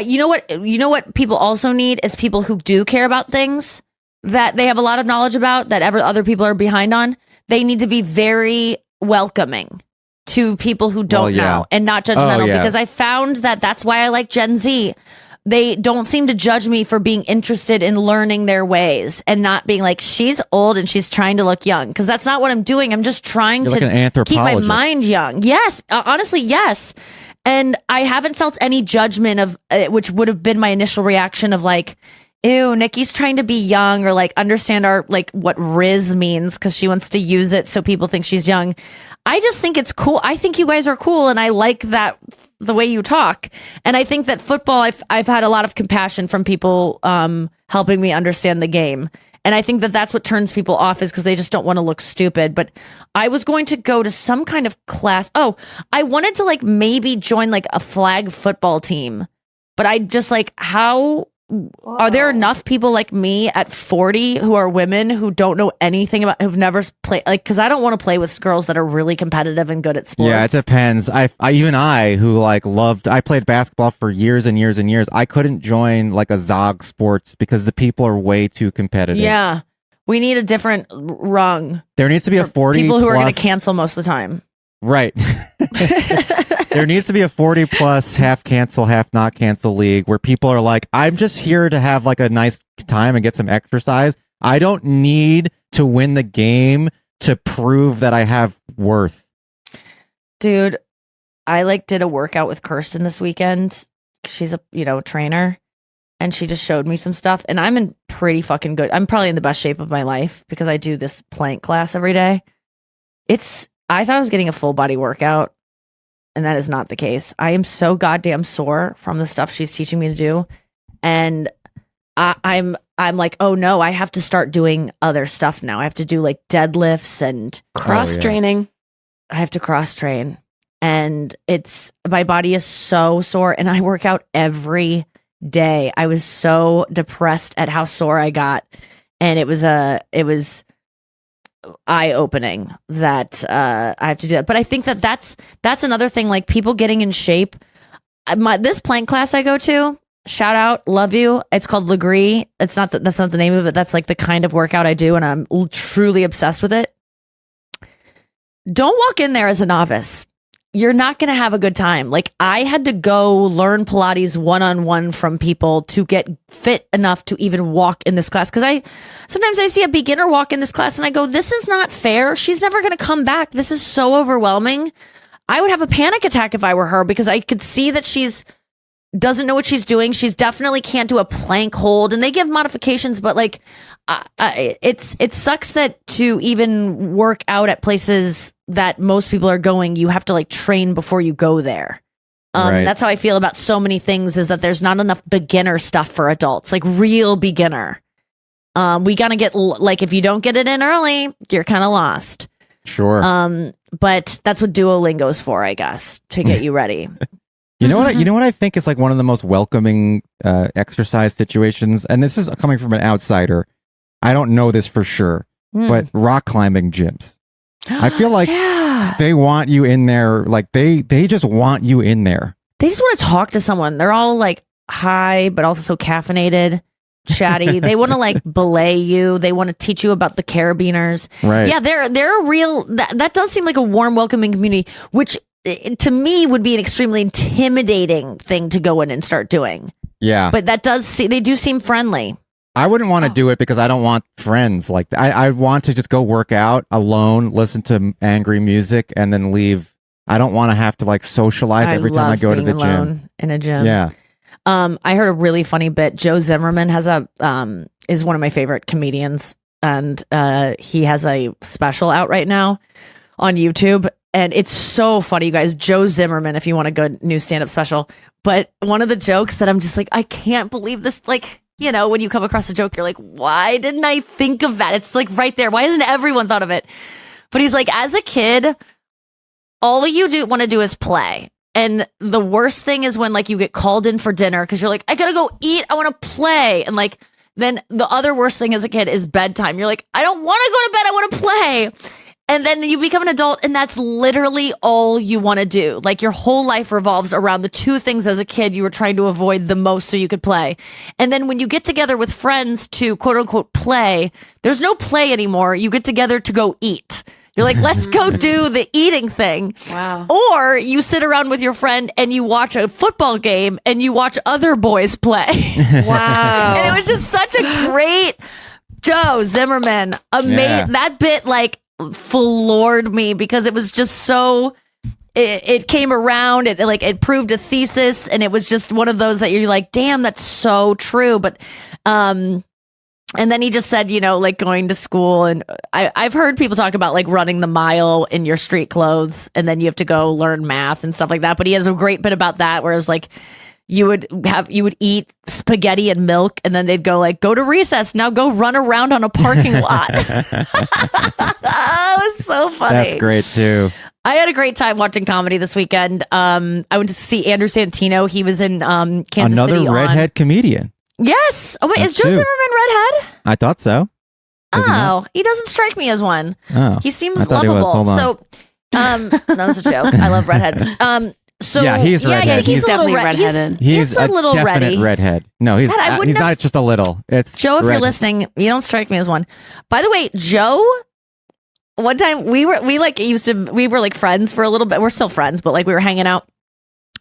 you know what people also need is people who do care about things that they have a lot of knowledge about that other people are behind on. They need to be very welcoming to people who don't know and not judgmental, because I found that that's why I like Gen Z. They don't seem to judge me for being interested in learning their ways and not being like, she's old and she's trying to look young. Because that's not what I'm doing. I'm just trying to keep my mind young. Yes. Honestly, yes. And I haven't felt any judgment of which would have been my initial reaction of like, ew, Nikki's trying to be young, or like understand our like what Riz means because she wants to use it so people think she's young. I just think it's cool. I think you guys are cool, and I like that the way you talk. And I think that football, I've had a lot of compassion from people helping me understand the game. And I think that that's what turns people off, is because they just don't want to look stupid. But I was going to go to some kind of class. Oh, I wanted to like maybe join like a flag football team. But I just like, how are there enough people like me at 40 who are women who don't know anything about, who've never played, like, because I don't want to play with girls that are really competitive and good at sports. Yeah, it depends. I who like loved, I played basketball for years and years and years. I couldn't join like a Zog sports because the people are way too competitive. Yeah. We need a different rung. There needs to be a 40 people who plus, are going to cancel most of the time. Right. There needs to be a 40 plus half cancel, half not cancel league where people are like, I'm just here to have like a nice time and get some exercise. I don't need to win the game to prove that I have worth. Dude, I like did a workout with Kirsten this weekend. She's a, trainer, and she just showed me some stuff, and I'm in pretty fucking good. I'm probably in the best shape of my life because I do this plank class every day. I thought I was getting a full body workout, and that is not the case. I am so goddamn sore from the stuff she's teaching me to do. And I'm like, oh no, I have to start doing other stuff now. I have to do like deadlifts and cross training. I have to cross train. And my body is so sore, and I work out every day. I was so depressed at how sore I got. And it was eye-opening that I have to do it. But I think that's another thing, like people getting in shape. This plank class I go to, shout out, love you. It's called Legree. That's not the name of it. That's like the kind of workout I do, and I'm truly obsessed with it. Don't walk in there as a novice. You're not going to have a good time. Like, I had to go learn Pilates one-on-one from people to get fit enough to even walk in this class. Because sometimes I see a beginner walk in this class and I go, this is not fair. She's never going to come back. This is so overwhelming. I would have a panic attack if I were her, because I could see that she's doesn't know what she's doing. She's definitely can't do a plank hold, and they give modifications, but like, it sucks that to even work out at places that most people are going, you have to like train before you go there. Right. That's how I feel about so many things, is that there's not enough beginner stuff for adults, like real beginner. We gotta get, like, if you don't get it in early, you're kind of lost. Sure. But that's what Duolingo's for, I guess, to get you ready. You know what I think is like one of the most welcoming exercise situations, and this is coming from an outsider. I don't know this for sure, but rock climbing gyms. I feel like they want you in there. Like they just want you in there. They just want to talk to someone. They're all like high, but also caffeinated, chatty. They want to like belay you. They want to teach you about the carabiners. Right. Yeah, they're a real. That does seem like a warm, welcoming community, which to me would be an extremely intimidating thing to go in and start doing. Yeah. But they do seem friendly. I wouldn't want to do it because I don't want friends. Like I want to just go work out alone, listen to angry music, and then leave. I don't want to have to like socialize every time I go to the gym. In a gym. Yeah. I heard a really funny bit. Joe Zimmerman is one of my favorite comedians, and he has a special out right now on YouTube. And it's so funny, you guys. Joe Zimmerman, if you want a good new stand-up special. But one of the jokes that I'm just like, I can't believe this. Like, when you come across a joke, you're like, why didn't I think of that? It's like right there. Why hasn't everyone thought of it? But he's like, as a kid, all you want to do is play. And the worst thing is when like you get called in for dinner because you're like, I gotta go eat. I want to play. And like, then the other worst thing as a kid is bedtime. You're like, I don't want to go to bed. I want to play. And then you become an adult, and that's literally all you want to do. Like, your whole life revolves around the two things as a kid you were trying to avoid the most so you could play. And then when you get together with friends to quote unquote play, there's no play anymore. You get together to go eat. You're like, let's go do the eating thing. Wow. Or you sit around with your friend and you watch a football game and you watch other boys play. Wow. And it was just such a great Joe Zimmerman. Amazing. Yeah. That bit, like, floored me because it was just so it came around. It proved a thesis, and it was just one of those that you're like, damn, that's so true. But and then he just said, like going to school, and I've heard people talk about like running the mile in your street clothes, and then you have to go learn math and stuff like that. But he has a great bit about that, where it was like you would eat spaghetti and milk, and then they'd go to recess. Now go run around on a parking lot. It was so funny. That's great too. I had a great time watching comedy this weekend. I went to see Andrew Santino. He was in Kansas City. Another redhead comedian. Yes. Oh wait, That's is Joe two. Zimmerman redhead? I thought so. Is he not? He doesn't strike me as one. Oh, He seems I thought he was. lovable. Hold on. So, that was a joke. I love redheads. So Yeah, he's redhead. he's He's a little definitely redheaded. He's a little definite reddy. redhead. No, he's God, I wouldn't he's have- not just a little. It's Joe, if red. you're listening, you don't strike me as one. By the way, Joe, one time we were like friends for a little bit. We're still friends, but like we were hanging out,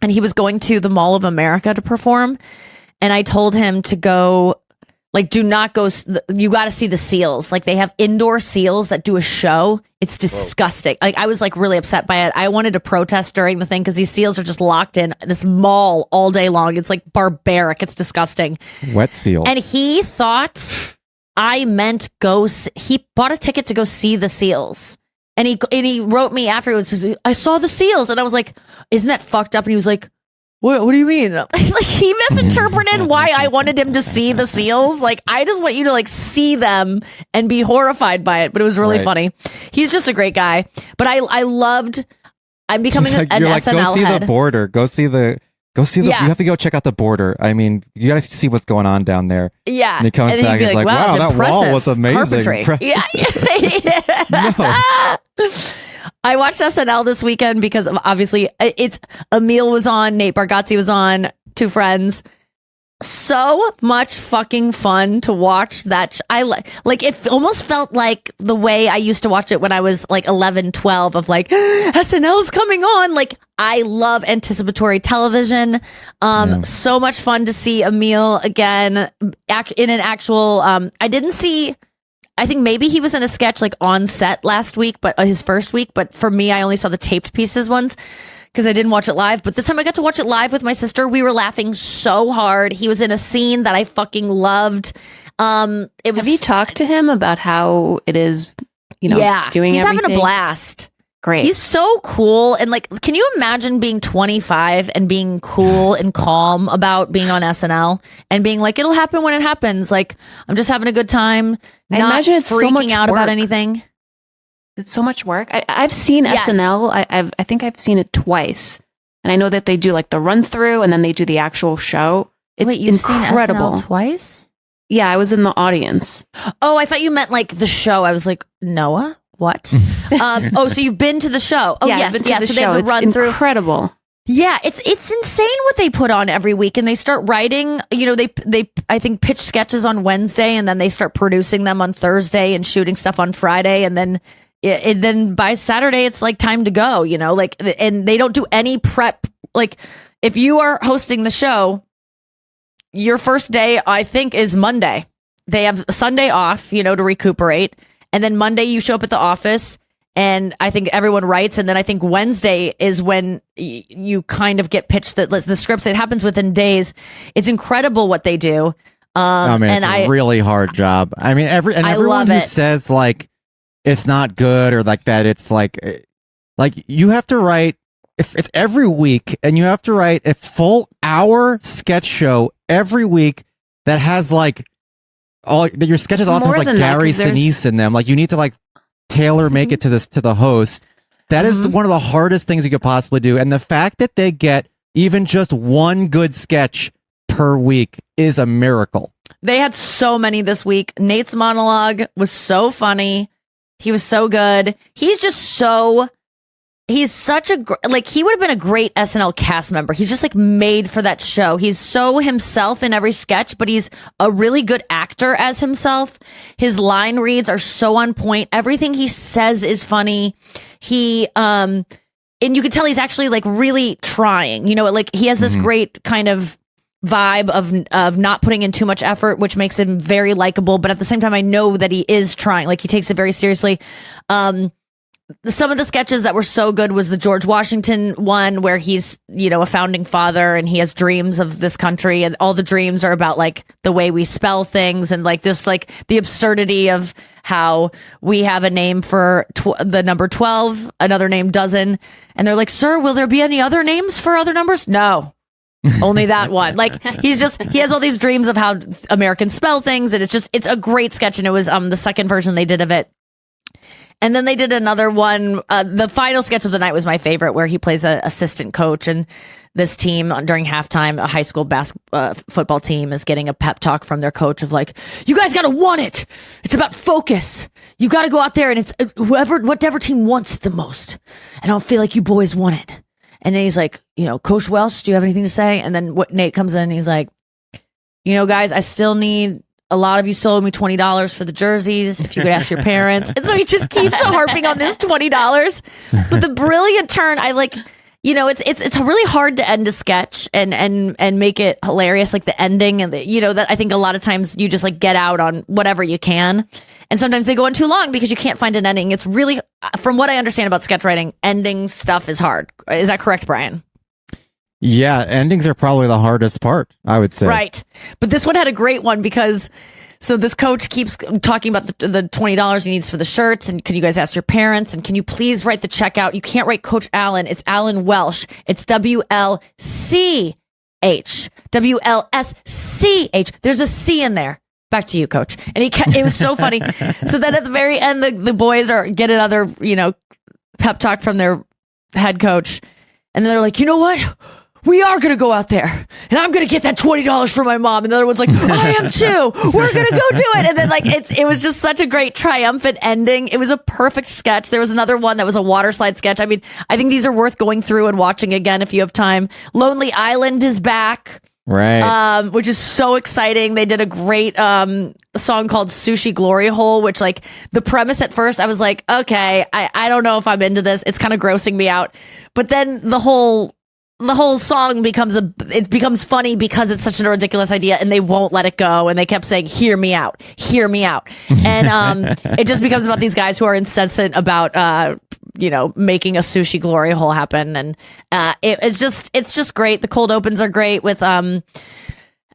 and he was going to the Mall of America to perform, and I told him to go. Like, do not go. You got to see the seals. Like, they have indoor seals that do a show. It's disgusting. Like, I was like really upset by it. I wanted to protest during the thing because these seals are just locked in this mall all day long. It's like barbaric. It's disgusting. Wet seal. And he thought I meant he bought a ticket to go see the seals. And he wrote me afterwards, I saw the seals. And I was like, isn't that fucked up? And he was like, what do you mean? Like, he misinterpreted why I wanted him to see the seals. Like, I just want you to like see them and be horrified by it. But it was really Right. funny. He's just a great guy. But I'm becoming He's like, an you're like, SNL go see head. the border. Go see the. Yeah. You have to go check out the border. I mean, you got to see what's going on down there. Yeah. And he comes then back he'd and be he's like, wow, it's that wall impressive. was amazing. Carpentry. Yeah. I watched SNL this weekend because of, obviously Emil was on, Nate Bargatze was on, two friends. So much fucking fun to watch that. Like it almost felt like the way I used to watch it when I was like 11, 12 of like SNL's coming on. Like I love anticipatory television. So much fun to see Emil again in an actual, I think maybe he was in a sketch like on set last week, but his first week. But for me, I only saw the taped pieces once because I didn't watch it live. But this time I got to watch it live with my sister. We were laughing so hard. He was in a scene that I fucking loved. Have you talked to him about how it is, doing he's everything? having a blast. Great. He's so cool. And like, can you imagine being 25 and being cool and calm about being on SNL and being like, it'll happen when it happens. Like, I'm just having a good time. I Not imagine it's so freaking much out about work. anything. It's so much work. I've seen Yes. SNL. I think I've seen it twice, and I know that they do like the run through, and then they do the actual show. It's Wait, you've incredible. seen SNL twice? Yeah, I was in the audience. Oh, I thought you meant like the show. I was like, Noah? What? So you've been to the show? Oh, yeah, yes. I've been to Yeah, the so show. they have the It's run through. incredible. Yeah, it's insane what they put on every week, and they start writing. They I think pitch sketches on Wednesday, and then they start producing them on Thursday and shooting stuff on Friday, and then by Saturday it's like time to go. Like, and they don't do any prep. Like, if you are hosting the show, your first day I think is Monday. They have Sunday off, to recuperate, and then Monday you show up at the office. And I think everyone writes, and then I think Wednesday is when you kind of get pitched the scripts. It happens within days. It's incredible what they do. It's a really hard job. I mean, everyone love who it. says like it's not good or like that, it's like you have to write. If it's every week, and you have to write a full hour sketch show every week that has like all your sketches It's often more have than like that, Gary 'cause there's- Sinise in them. Like you need to like tailor make it to the host. That is one of the hardest things you could possibly do. And the fact that they get even just one good sketch per week is a miracle. They had so many this week. Nate's monologue was so funny. He was so good. He's such a, he would have been a great SNL cast member. He's just like made for that show. He's so himself in every sketch, but he's a really good actor as himself. His line reads are so on point. Everything he says is funny. He, and you can tell he's actually like really trying, like he has this great kind of vibe of not putting in too much effort, which makes him very likable. But at the same time, I know that he is trying, like he takes it very seriously. some of the sketches that were so good was the George Washington one where he's, a founding father and he has dreams of this country and all the dreams are about like the way we spell things and like this, like the absurdity of how we have a name for the number 12, another name dozen. And they're like, sir, will there be any other names for other numbers? No. Only that one. Like he has all these dreams of how Americans spell things, and it's a great sketch. And it was the second version they did of it. And then they did another one. The final sketch of the night was my favorite, where he plays an assistant coach, and this team during halftime, a high school football team, is getting a pep talk from their coach of like, "You guys got to want it. It's about focus. You got to go out there, and it's whatever team wants it the most. I don't feel like you boys want it." And then he's like, Coach Welch, do you have anything to say? And then Nate comes in and he's like, guys, I still need, a lot of you still owe me $20 for the jerseys. If you could ask your parents. And so he just keeps harping on this $20. But the brilliant turn, I like, it's really hard to end a sketch and make it hilarious, like the ending. And that I think a lot of times you just like get out on whatever you can. And sometimes they go on too long because you can't find an ending. It's really, from what I understand about sketch writing, ending stuff is hard. Is that correct, Brian? Yeah, endings are probably the hardest part, I would say. Right. But this one had a great one because, so this coach keeps talking about the $20 he needs for the shirts. And can you guys ask your parents? And can you please write the check out? You can't write Coach Allen. It's Alan Welsh. It's WLCH. WLSCH. There's a C in there. Back to you, Coach. And it was so funny. So then at the very end, the boys get another, pep talk from their head coach. And they're like, you know what? We are going to go out there and I'm going to get that $20 for my mom. And the other one's like, I am too. We're going to go do it. And then like, it was just such a great triumphant ending. It was a perfect sketch. There was another one that was a water slide sketch. I mean, I think these are worth going through and watching again if you have time. Lonely Island is back. Right. Which is so exciting. They did a great song called Sushi Glory Hole, which like the premise at first, I was like, okay, I don't know if I'm into this. It's kind of grossing me out. But then the whole song becomes funny because it's such a ridiculous idea and they won't let it go. And they kept saying, hear me out, hear me out. And it just becomes about these guys who are incessant about making a sushi glory hole happen. And it's just great. The cold opens are great with all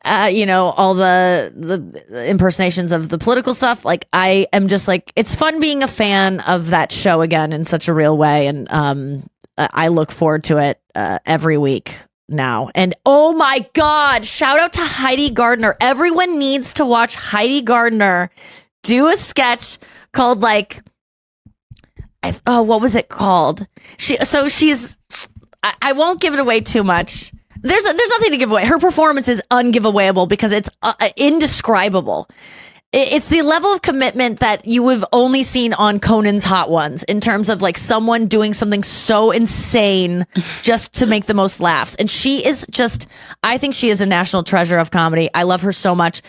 the impersonations of the political stuff. Like I am just like, it's fun being a fan of that show again in such a real way. And I look forward to it every week now. And oh my God, shout out to Heidi Gardner. Everyone needs to watch Heidi Gardner do a sketch called like, what was it called? I won't give it away too much. There's nothing to give away. Her performance is ungiveawayable because it's indescribable. It's the level of commitment that you have only seen on Conan's Hot Ones in terms of like someone doing something so insane just to make the most laughs. And I think she is a national treasure of comedy. I love her so much.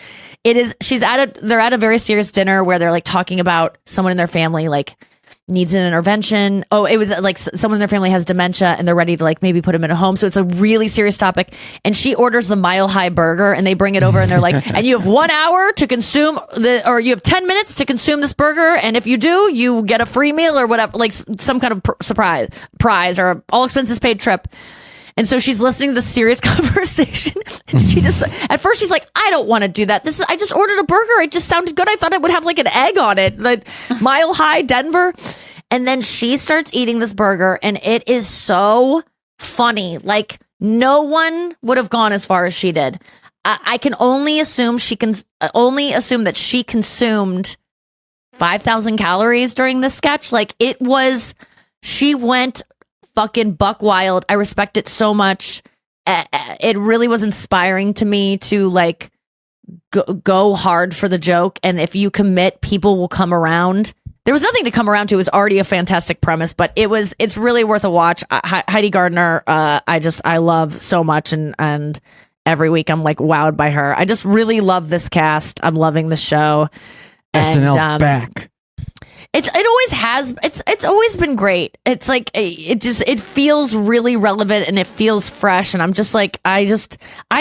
They're at a very serious dinner where they're like talking about someone in their family, like needs an intervention. Oh, it was like someone in their family has dementia and they're ready to like maybe put him in a home. So it's a really serious topic. And she orders the Mile High Burger and they bring it over and they're like, and you have 1 hour to consume or you have 10 minutes to consume this burger. And if you do, you get a free meal or whatever, like some kind of prize or all expenses paid trip. And so she's listening to this serious conversation. And she just, at first she's like, I don't want to do that. I just ordered a burger. It just sounded good. I thought it would have like an egg on it. Like Mile High Denver. And then she starts eating this burger and it is so funny. Like no one would have gone as far as she did. I can only assume that she consumed 5,000 calories during this sketch. Like she went fucking buck wild. I respect it so much. It really was inspiring to me to like go hard for the joke. And if you commit, people will come around. There was nothing to come around to. It was already a fantastic premise, but it's really worth a watch. Heidi Gardner, I love so much. And every week I'm like wowed by her. I just really love this cast. I'm loving the show. SNL's back. it always has. It's always been great. It's like it feels really relevant and it feels fresh. And I'm just like I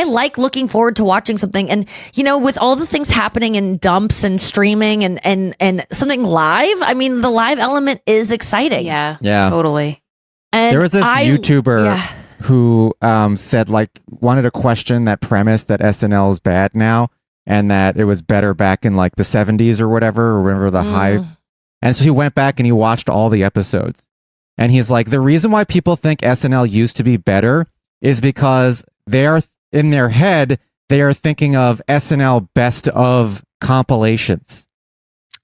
like looking forward to watching something. And with all the things happening in dumps and streaming and something live. I mean, the live element is exciting. Yeah, Yeah. totally. And There was this YouTuber who said wanted to question that premise that SNL is bad now and that it was better back in like the 70s or whatever the hype. And so he went back and he watched all the episodes. And he's like, the reason why people think SNL used to be better is because they are in their head, they are thinking of SNL best of compilations.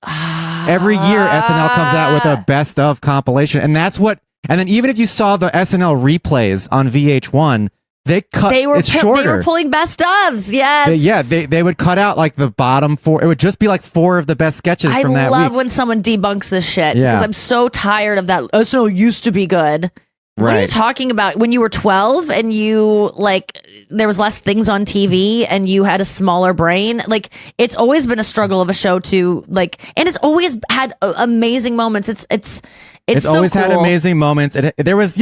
Every year SNL comes out with a best of compilation. And that's what, and then even if you saw the SNL replays on VH1, it's shorter. They were pulling best ofs. Yes. They would cut out like the bottom 4. It would just be like 4 of the best sketches from that week. I love when someone debunks this shit Yeah. because I'm so tired of that. SNL used to be good. What are you talking about? When you were 12 and you there was less things on TV and you had a smaller brain. Like, it's always been a struggle of a show to and it's always had amazing moments. It's so always had cool. amazing moments. There was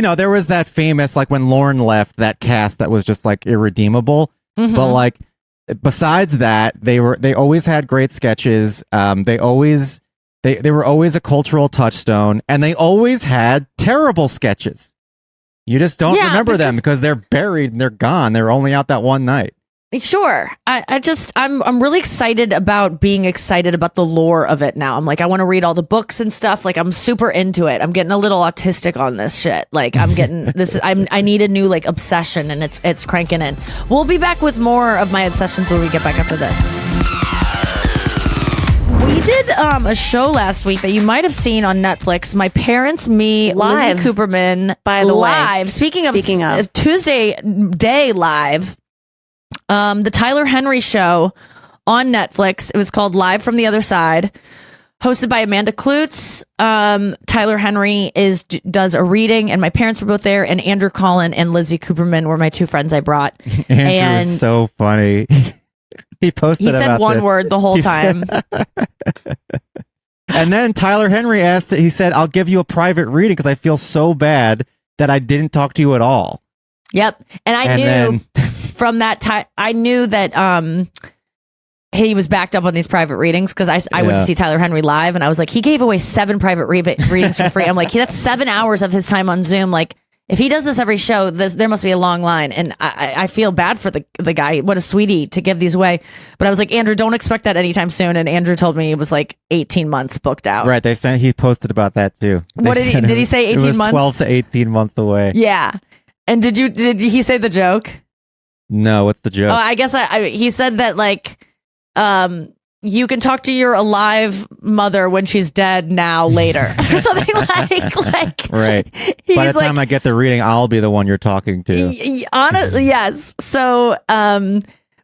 that famous when Lauren left, that cast that was just irredeemable. Mm-hmm. But besides that, they always had great sketches. They were always a cultural touchstone, and they always had terrible sketches. You just don't remember them because they're buried and they're gone. They're only out that one night. Sure. I'm really excited about being excited about the lore of it now. I'm I want to read all the books and stuff. I'm super into it. I'm getting a little autistic on this shit. I'm getting this. I need a new obsession, and it's cranking in. We'll be back with more of my obsessions when we get back after this. We did a show last week that you might have seen on Netflix. My Parents, Me, Live. Lizzie Cooperman. By the way. Live. Speaking of Tuesday Day Live. The Tyler Henry show on Netflix. It was called Live from the Other Side, hosted by Amanda Klutz. Tyler Henry does a reading, and my parents were both there, and Andrew Collin and Lizzie Cooperman were my 2 friends I brought. Andrew is so funny. He said one word the whole time. And then Tyler Henry he said, I'll give you a private reading because I feel so bad that I didn't talk to you at all. Yep. And I knew from that time, I knew that he was backed up on these private readings because I went to see Tyler Henry live, and I was like, he gave away 7 private readings for free. I'm like, that's 7 hours of his time on Zoom. If he does this every show, there must be a long line. And I feel bad for the guy. What a sweetie to give these away. But I was like, Andrew, don't expect that anytime soon. And Andrew told me it was 18 months booked out. Right. He posted about that too. Did he say 18 months? 12 to 18 months away. Yeah. And did he say the joke? No, what's the joke? Oh, I guess he said that you can talk to your alive mother when she's dead now later or something like right. By the time I get the reading, I'll be the one you're talking to. Honestly, yes. So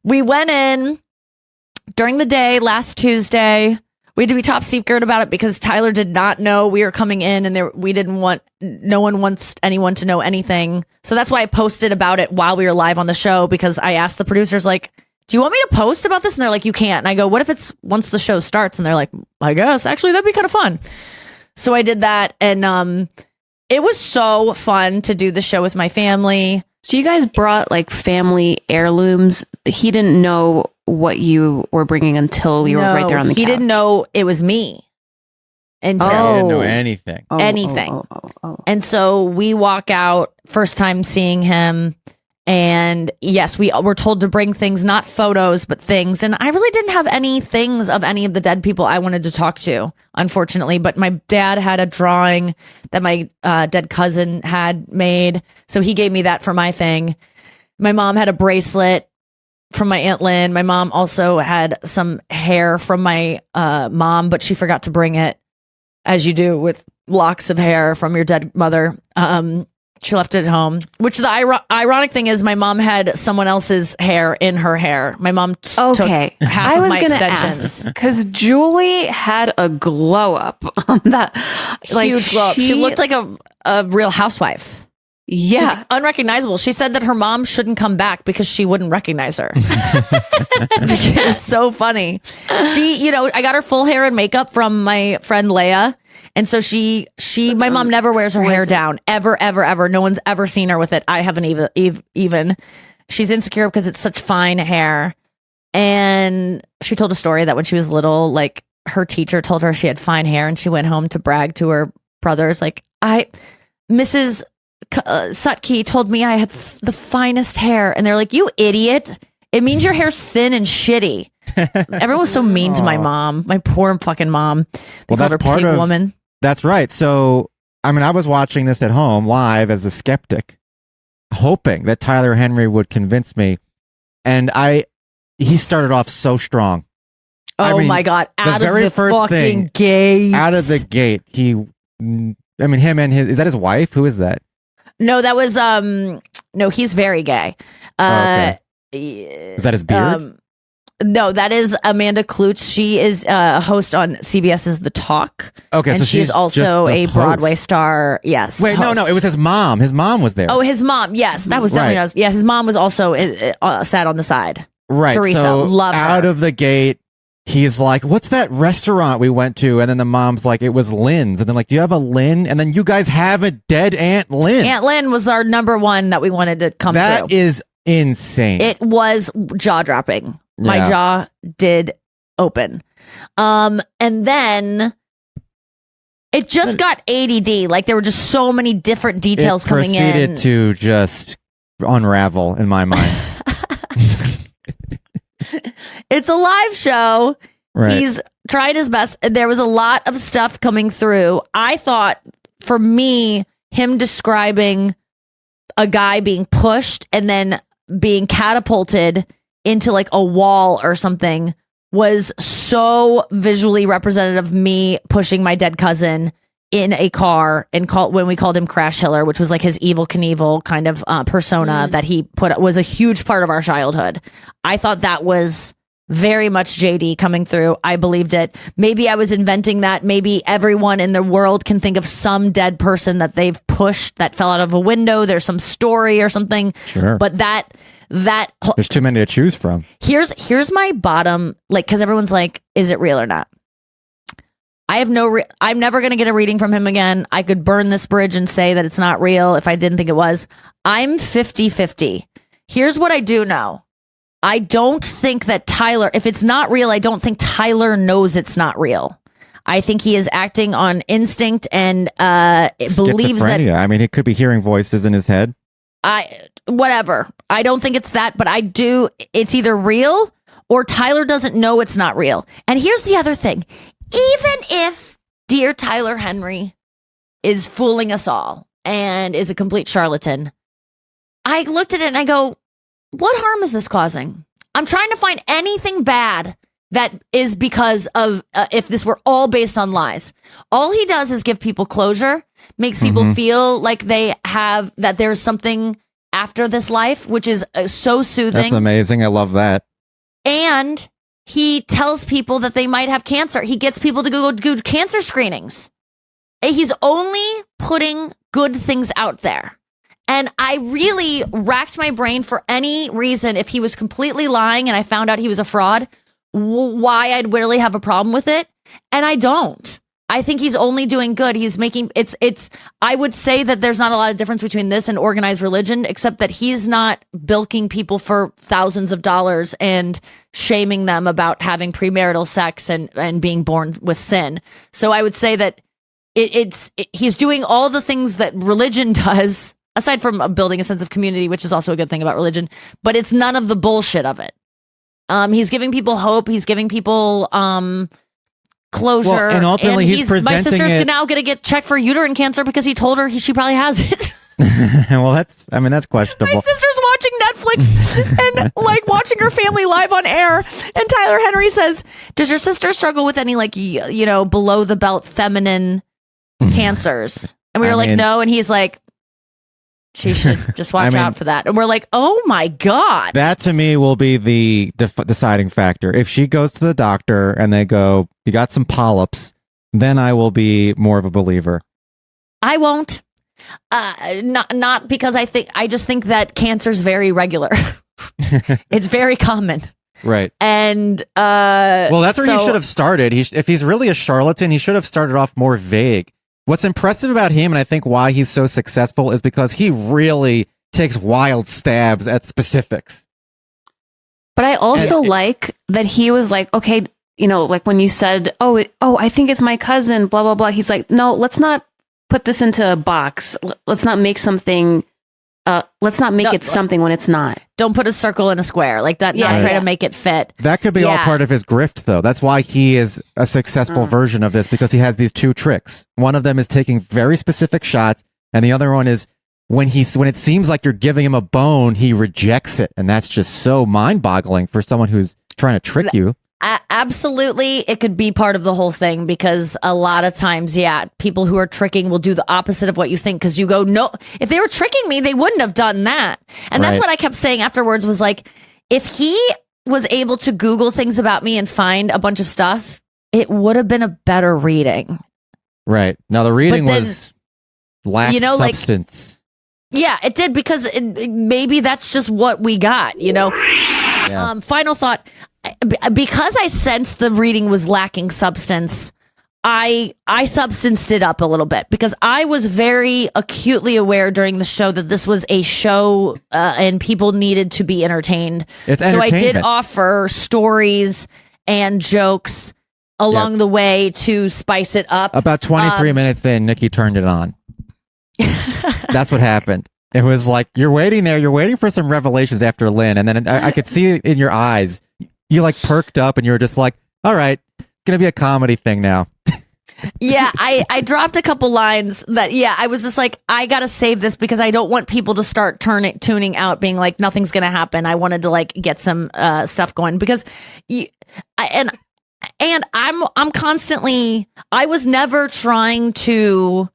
we went in during the day last Tuesday. We had to be top secret about it because Tyler did not know we were coming in, and no one wants anyone to know anything. So that's why I posted about it while we were live on the show, because I asked the producers do you want me to post about this? And they're like, you can't. And I go, what if it's once the show starts? And they're like, I guess. Actually, that'd be kind of fun. So I did that. And it was so fun to do the show with my family. So you guys brought family heirlooms. He didn't know what you were bringing until you were right there on the couch. He didn't know it was me until He didn't know anything. Anything. And so we walk out, first time seeing him. And yes, we were told to bring things, not photos, but things. And I really didn't have any things of any of the dead people I wanted to talk to, unfortunately. But my dad had a drawing that my dead cousin had made. So he gave me that for my thing. My mom had a bracelet from my Aunt Lynn. My mom also had some hair from my mom, but she forgot to bring it, as you do with locks of hair from your dead mother. She left it at home, which the ironic thing is my mom had someone else's hair in her hair. My mom took half of my extensions. Because Julie had a glow up on that. Huge glow up. She looked like a real housewife. Yeah. She's unrecognizable. She said that her mom shouldn't come back because she wouldn't recognize her. It was so funny. I got her full hair and makeup from my friend Leia. And so my mom never wears her hair down. Ever, ever, ever. No one's ever seen her with it. I haven't even. She's insecure because it's such fine hair. And she told a story that when she was little, like her teacher told her she had fine hair and she went home to brag to her brothers. Like, Mrs. Sutke told me I had the finest hair. And they're like, you idiot. It means your hair's thin and shitty. Everyone was so mean to my mom. My poor fucking mom. They called her pig woman. That's right. So, I mean, I was watching this at home live as a skeptic, hoping that Tyler Henry would convince me. And he started off so strong. Oh my God. Out of the fucking gate. Out of the gate. Him and is that his wife? Who is that? No, that was, no, he's very gay. Okay. Is that his beard? No, that is Amanda Klutz. She is a host on CBS's The Talk. Okay, and so she's also a host. Broadway star. Yes. Wait, host. no, it was his mom. His mom was there. Oh, his mom. Yes, that was definitely us. Yeah, his mom was also sat on the side. Right. Teresa, so love her. Out of the gate, he's like, "What's that restaurant we went to?" And then the mom's like, "It was Lynn's." And then like, "Do you have a Lynn?" And then you guys have a dead Aunt Lynn. Aunt Lynn was our number one that we wanted to come through. That is insane. It was jaw dropping. My jaw did open. And then it just got ADD. Like there were just so many different details coming in. It proceeded to just unravel in my mind. It's a live show. Right. He's tried his best. There was a lot of stuff coming through. I thought for me, him describing a guy being pushed and then being catapulted into like a wall or something was so visually representative of me pushing my dead cousin in a car and when we called him Crash Hiller, which was like his Evil Knievel kind of persona that he was a huge part of our childhood. I thought that was very much JD coming through. I believed it. Maybe I was inventing that. Maybe everyone in the world can think of some dead person that they've pushed that fell out of a window. There's some story or something. Sure. But that there's too many to choose from. Here's my bottom, like, because everyone's like, is it real or not? I have I'm never going to get a reading from him again. I could burn this bridge and say that it's not real if I didn't think it was. I'm 50-50. Here's what I do know. I don't think that Tyler, if it's not real, I don't think Tyler knows it's not real. I think he is acting on instinct and believes that. I mean, he could be hearing voices in his head. Whatever. I don't think it's that, but it's either real or Tyler doesn't know it's not real. And here's the other thing. Even if dear Tyler Henry is fooling us all and is a complete charlatan, I looked at it and I go, what harm is this causing? I'm trying to find anything bad that is because of if this were all based on lies. All he does is give people closure, makes people feel like that there's something after this life, which is so soothing. That's amazing. I love that. And he tells people that they might have cancer. He gets people to go do cancer screenings. He's only putting good things out there. And I really racked my brain for any reason if he was completely lying and I found out he was a fraud, why I'd really have a problem with it. And I don't. I think he's only doing good. He's making I would say that there's not a lot of difference between this and organized religion, except that he's not bilking people for thousands of dollars and shaming them about having premarital sex and being born with sin. So I would say that he's doing all the things that religion does, aside from building a sense of community, which is also a good thing about religion, but it's none of the bullshit of it. He's giving people hope. He's giving people closure. Well, and ultimately, he's presenting my sister's it. now going to get checked for uterine cancer because he told her she probably has it. Well, that's questionable. My sister's watching Netflix and like watching her family live on air. And Tyler Henry says, does your sister struggle with any like, below the belt feminine cancers? And we were like, no. And he's like, she should just watch out for that. And we're like, oh my God. That to me will be the deciding factor. If she goes to the doctor and they go, you got some polyps, then I will be more of a believer. I won't. Not because I just think that cancer's very regular. It's very common. Right. And well, that's where he should have started. If he's really a charlatan, he should have started off more vague. What's impressive about him, and I think why he's so successful, is because he really takes wild stabs at specifics. But I also like that he was like, okay, you know, like when you said, oh, I think it's my cousin, blah, blah, blah. He's like, no, let's not put this into a box. Let's not make something. Let's not make it something when it's not. Don't put a circle in a square like that. Not try to make it fit. That could be all part of his grift, though. That's why he is a successful version of this, because he has these two tricks. One of them is taking very specific shots, and the other one is when it seems like you're giving him a bone, he rejects it, and that's just so mind-boggling for someone who's trying to trick you. Absolutely, it could be part of the whole thing, because a lot of times, people who are tricking will do the opposite of what you think, because you go, no, if they were tricking me, they wouldn't have done that. And that's what I kept saying afterwards was like, if he was able to Google things about me and find a bunch of stuff, it would have been a better reading. Right. Now, the reading was lacked substance. Yeah, it did, because maybe that's just what we got, you know? Yeah. Final thought. Because I sensed the reading was lacking substance, I substanced it up a little bit, because I was very acutely aware during the show that this was a show and people needed to be entertained. So I did offer stories and jokes along the way to spice it up. About 23 minutes in, Nikki turned it on. That's what happened. It was like, you're waiting there, you're waiting for some revelations after Lynn, and then I could see it in your eyes. You like perked up and you were just like, all right, it's going to be a comedy thing now. Yeah, I dropped a couple lines that, I was just like, I got to save this, because I don't want people to start tuning out, being like, nothing's going to happen. I wanted to like get some stuff going, because I'm constantly, I was never trying to.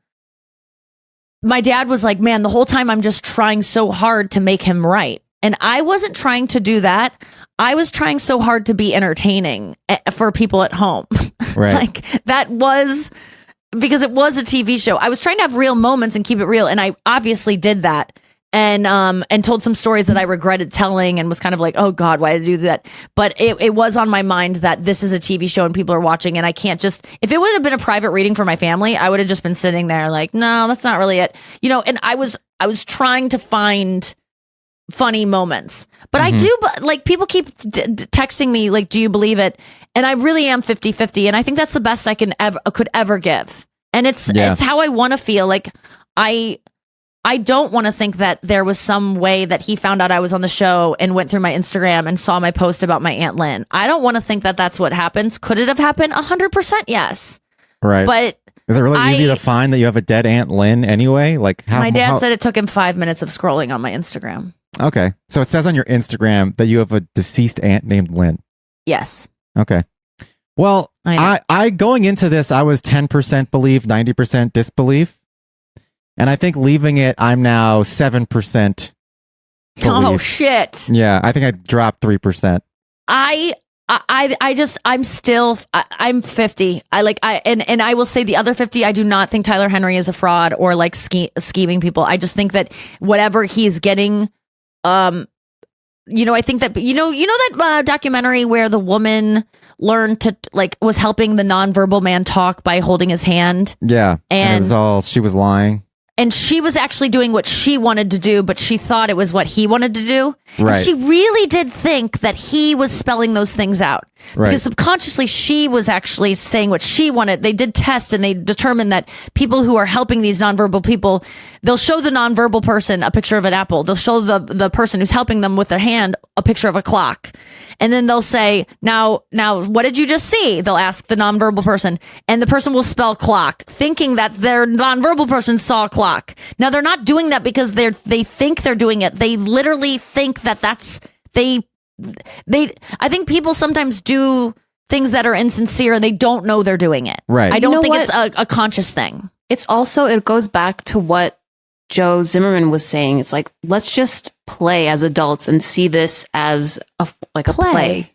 My dad was like, man, the whole time I'm just trying so hard to make him right. And I wasn't trying to do that. I was trying so hard to be entertaining for people at home. Right. Like that was because it was a TV show. I was trying to have real moments and keep it real. And I obviously did that. And told some stories that I regretted telling, and was kind of like, oh God, why did I do that? But it was on my mind that this is a TV show and people are watching, and I can't just, if it would have been a private reading for my family, I would have just been sitting there like, no, that's not really it. You know, and I was trying to find funny moments, but I do, like people keep texting me like, do you believe it? And I really am 50-50. And I think that's the best I could ever give. And it's how I want to feel. Like I don't want to think that there was some way that he found out I was on the show and went through my Instagram and saw my post about my Aunt Lynn. I don't want to think that that's what happens. Could it have happened? 100% yes. Right. But is it really easy to find that you have a dead Aunt Lynn anyway? Like my dad said it took him 5 minutes of scrolling on my Instagram. Okay. So it says on your Instagram that you have a deceased aunt named Lynn. Yes. Okay. Well, I going into this, I was 10% belief, 90% disbelief. And I think leaving it, I'm now 7% belief. Oh shit. Yeah, I think I dropped 3%. I'm 50. And I will say the other 50, I do not think Tyler Henry is a fraud or like scheming people. I just think that whatever he's getting, I think that, you know that documentary where the woman learned to was helping the nonverbal man talk by holding his hand. Yeah. And it was all, she was lying. And she was actually doing what she wanted to do, but she thought it was what he wanted to do. Right. And she really did think that he was spelling those things out. Right. Because subconsciously, she was actually saying what she wanted. They did test and they determined that people who are helping these nonverbal people, they'll show the nonverbal person a picture of an apple. They'll show the person who's helping them with their hand a picture of a clock. And then they'll say, now, what did you just see? They'll ask the nonverbal person, and the person will spell clock, thinking that their nonverbal person saw clock. Now, they're not doing that because they think they're doing it. They literally think that I think people sometimes do things that are insincere and they don't know they're doing it. Right. I don't think it's a conscious thing. It's also, it goes back to what Joe Zimmerman was saying. It's like, let's just play as adults and see this as a play.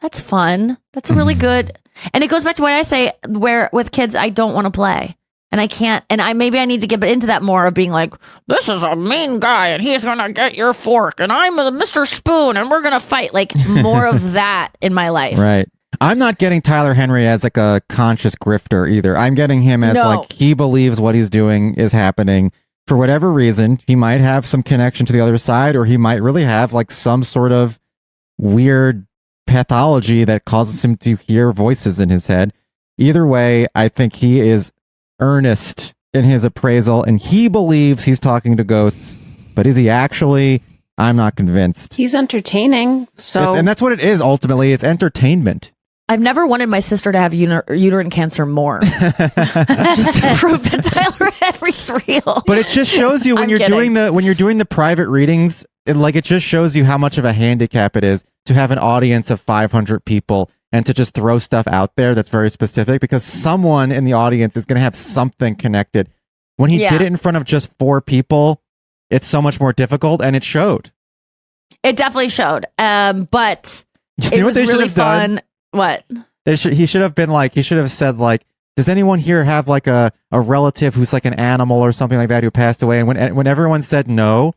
That's fun. That's a really good. And it goes back to what I say, where with kids, I don't want to play. And I can't, and maybe I need to get into that more of being like, this is a mean guy and he's going to get your fork and I'm a Mr. Spoon and we're going to fight. Like more of that in my life. Right. I'm not getting Tyler Henry as like a conscious grifter either. I'm getting him as like he believes what he's doing is happening for whatever reason. He might have some connection to the other side, or he might really have like some sort of weird pathology that causes him to hear voices in his head. Either way, I think he is earnest in his appraisal and he believes he's talking to ghosts, but is he actually? I'm not convinced. He's entertaining, so and that's what it is. Ultimately, it's entertainment. I've never wanted my sister to have uterine cancer more, just to prove that Tyler Henry's real. But it just shows you when you're doing the private readings, it just shows you how much of a handicap it is to have an audience of 500 people and to just throw stuff out there that's very specific, because someone in the audience is going to have something connected. When he did it in front of just 4 people, it's so much more difficult, and it showed. It definitely showed. But it was really fun. Done? What? He should have said like, does anyone here have like a relative who's like an animal or something like that who passed away? And when everyone said no,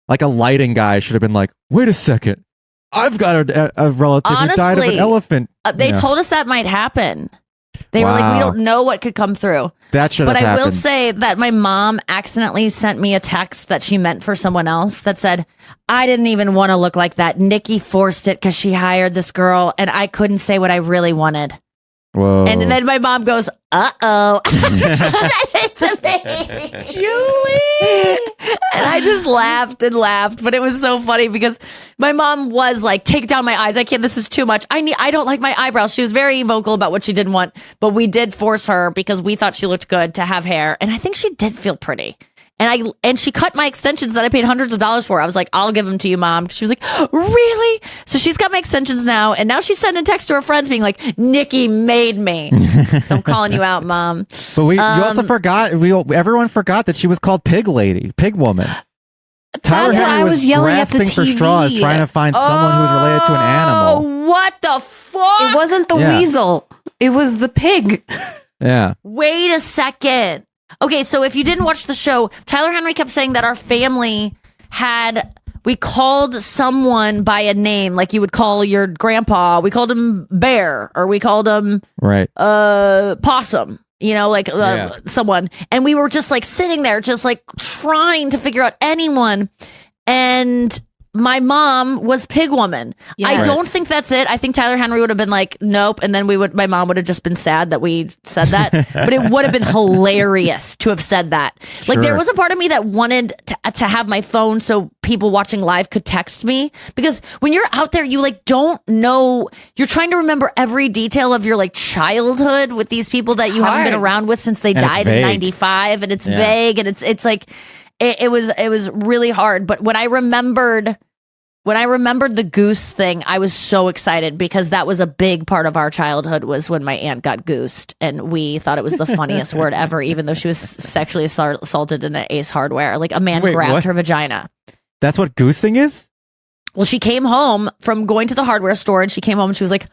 like a lighting guy should have been like, wait a second, I've got a relative who died of an elephant. They told us that might happen. They were like, we don't know what could come through. That should have happened. But I will say that my mom accidentally sent me a text that she meant for someone else that said, I didn't even want to look like that. Nikki forced it because she hired this girl and I couldn't say what I really wanted. Whoa. And then my mom goes, uh-oh. She said it to me. Julie. And I just laughed and laughed. But it was so funny because my mom was like, take down my eyes. I can't, this is too much. I don't like my eyebrows. She was very vocal about what she didn't want. But we did force her because we thought she looked good to have hair. And I think she did feel pretty. And she cut my extensions that I paid hundreds of dollars for. I was like, I'll give them to you, Mom. She was like, really? So she's got my extensions now. And now she's sending texts to her friends being like, Nikki made me. So I'm calling you out, Mom. But you also forgot, everyone forgot that she was called Pig Lady, Pig Woman. Tyler Henry was grasping for straws, trying to find someone who was related to an animal. What the fuck? It wasn't the weasel. It was the pig. Yeah. Wait a second. Okay, so if you didn't watch the show, Tyler Henry kept saying that our family we called someone by a name, like you would call your grandpa. We called him Bear, or we called him Possum, someone. And we were just like sitting there, just like trying to figure out anyone. And my mom was Pig Woman. Yes. I don't think that's it. I think Tyler Henry would have been like, nope. And then my mom would have just been sad that we said that. But it would have been hilarious to have said that. Sure. Like there was a part of me that wanted to have my phone so people watching live could text me. Because when you're out there, you like don't know, you're trying to remember every detail of your like childhood with these people that you haven't been around with since they died in 95. And it's vague. And it's like, it was really hard. But when I remembered the goose thing, I was so excited because that was a big part of our childhood, was when my aunt got goosed, and we thought it was the funniest word ever, even though she was sexually assaulted in an Ace Hardware. Like a man grabbed her vagina. That's what goosing is? Well, she came home from going to the hardware store, and she came home and she was like,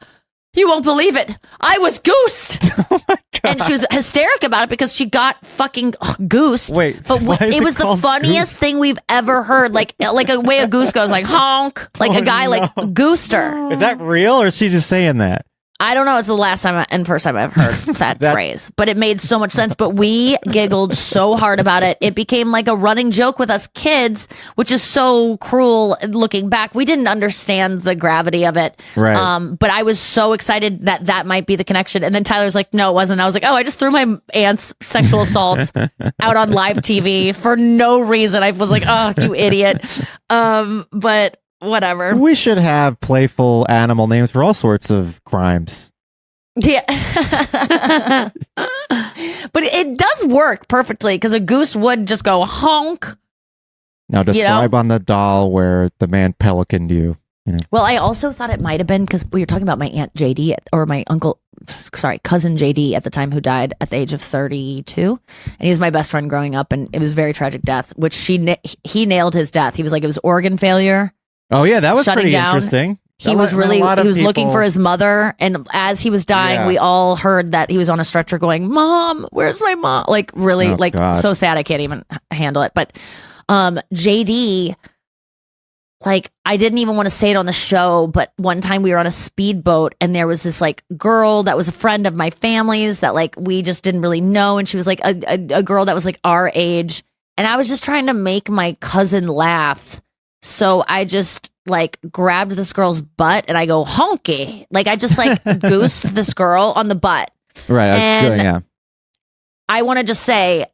you won't believe it. I was goosed. Oh my God. And she was hysteric about it because she got fucking goosed. Wait, but it was the funniest thing we've ever heard. Like a way a goose goes, like honk, like a guy like goosed her. Is that real, or is she just saying that? I don't know. It's the last time and first time I've heard that phrase, but it made so much sense. But we giggled so hard about it. It became like a running joke with us kids, which is so cruel looking back. We didn't understand the gravity of it. Right. But I was so excited that might be the connection. And then Tyler's like, no, it wasn't. I was like, oh, I just threw my aunt's sexual assault out on live TV for no reason. I was like, oh, you idiot. But whatever. We should have playful animal names for all sorts of crimes. Yeah. But it does work perfectly because a goose would just go honk. Now describe on the doll where the man pelicaned you. Well, I also thought it might have been because we were talking about my aunt JD or my cousin JD at the time, who died at the age of 32. And he was my best friend growing up, and it was a very tragic death, which he nailed his death. He was like, it was organ failure. Oh yeah, that was pretty interesting. he was really, lot he of was looking people- for his mother. And as he was dying, Yeah. we all heard that he was on a stretcher going, "Mom, where's my mom?" Like really, Oh, like God. so sad. I can't even handle it. But JD, like I didn't even want to say it on the show, but one time we were on a speedboat and there was this like girl that was a friend of my family's that like we just didn't really know. And she was like a girl that was like our age. And I was just trying to make my cousin laugh. So I just like grabbed this girl's butt and I go honky. Like I just like goosed this girl on the butt. Right. And yeah. I want to just say,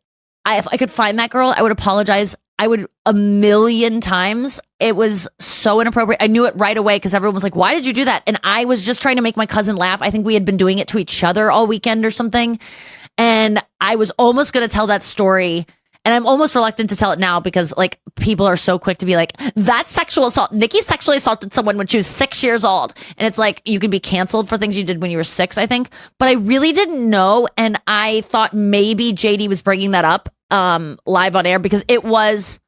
if I could find that girl, I would apologize. I would 1,000,000 times. It was so inappropriate. I knew it right away because everyone was like, "Why did you do that?" And I was just trying to make my cousin laugh. I think we had been doing it to each other all weekend or something. And I was almost going to tell that story. And I'm almost reluctant to tell it now because like people are so quick to be like, "That's sexual assault. Nikki sexually assaulted someone when she was 6 years old." And it's like, you can be canceled for things you did when you were 6, I think. But I really didn't know. And I thought maybe JD was bringing that up live on air because it was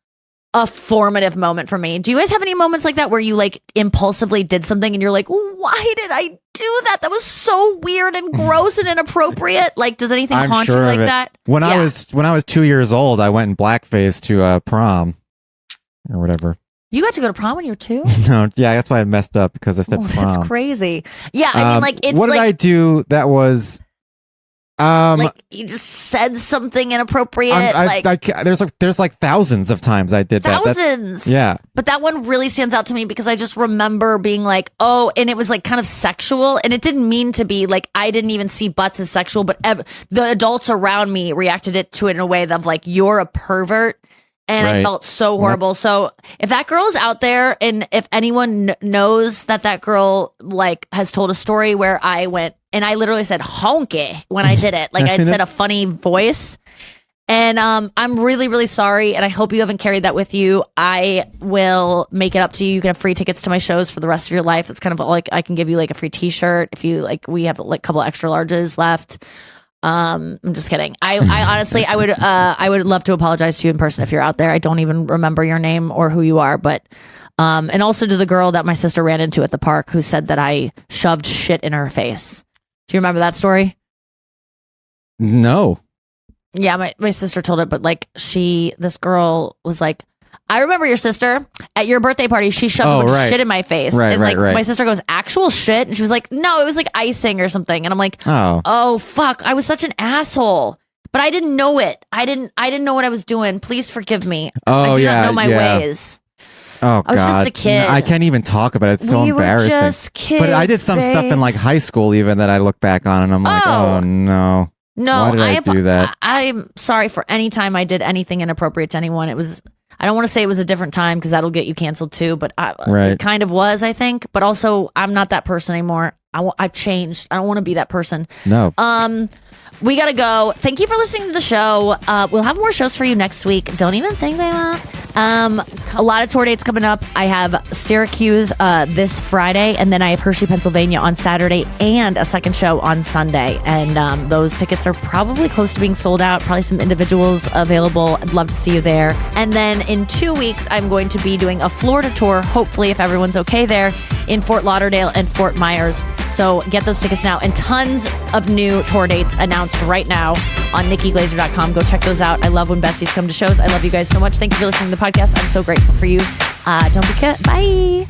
a formative moment for me. Do you guys have any moments like that where you like impulsively did something and you're like, "Why did I do that? That was so weird and gross and inappropriate." Like, does anything I'm haunt sure you of like it. that? When Yeah. I was 2 years old, I went in blackface to prom or whatever. You got to go to prom when you were 2? No, yeah, that's why I messed up because I said Oh, prom. that's crazy. Yeah, I mean, like it's what did I like do that was like you just said something inappropriate. there's like thousands of times I did that. thousands. Yeah. But that one really stands out to me because I just remember being like, "Oh," and it was like kind of sexual, and it didn't mean to be. Like I didn't even see butts as sexual, but the adults around me reacted to it in a way of like, "You're a pervert." And I Right. felt so horrible. So if that girl's out there and if anyone knows that girl like has told a story where I went and I literally said honky when I did it, like I said a funny voice. And I'm really, really sorry. And I hope you haven't carried that with you. I will make it up to you. You can have free tickets to my shows for the rest of your life. That's kind of all like I can give you like a free t-shirt if you like, we have like a couple extra larges left. I'm just kidding. I honestly, I would love to apologize to you in person if you're out there. I don't even remember your name or who you are, but, and also to the girl that my sister ran into at the park who said that I shoved shit in her face. Do you remember that story? No. Yeah, my sister told it, but like this girl was like, "I remember your sister at your birthday party. She shoved a bunch of shit in my face." Right, and like right. my sister goes, "Actual shit?" And she was like, "No, it was like icing or something." And I'm like, "Oh fuck, I was such an asshole." But I didn't know it. I didn't know what I was doing. Please forgive me. I do not know my ways. Oh, I was just a kid. I can't even talk about it. It's so We were embarrassing. just kids, but I did some stuff in babe. like high school even that I look back on and I'm like, oh no. No, Why did I do that? I'm sorry for any time I did anything inappropriate to anyone. It was, I don't want to say it was a different time because that'll get you canceled too, but it kind of was, I think. But also, I'm not that person anymore. I've changed. I don't want to be that person. No. We gotta go. Thank you for listening to the show. We'll have more shows for you next week. Don't even think they won't. A lot of tour dates coming up. I have Syracuse this Friday, and then I have Hershey, Pennsylvania on Saturday, and a second show on Sunday. And those tickets are probably close to being sold out. Probably some individuals available. I'd love to see you there. And then in 2 weeks, I'm going to be doing a Florida tour, hopefully, if everyone's okay there, in Fort Lauderdale and Fort Myers. So get those tickets now. And tons of new tour dates announced right now on nikkiglaser.com. Go check those out. I love when besties come to shows. I love you guys so much. Thank you for listening to the podcast. I'm so grateful for you. Don't forget. Bye.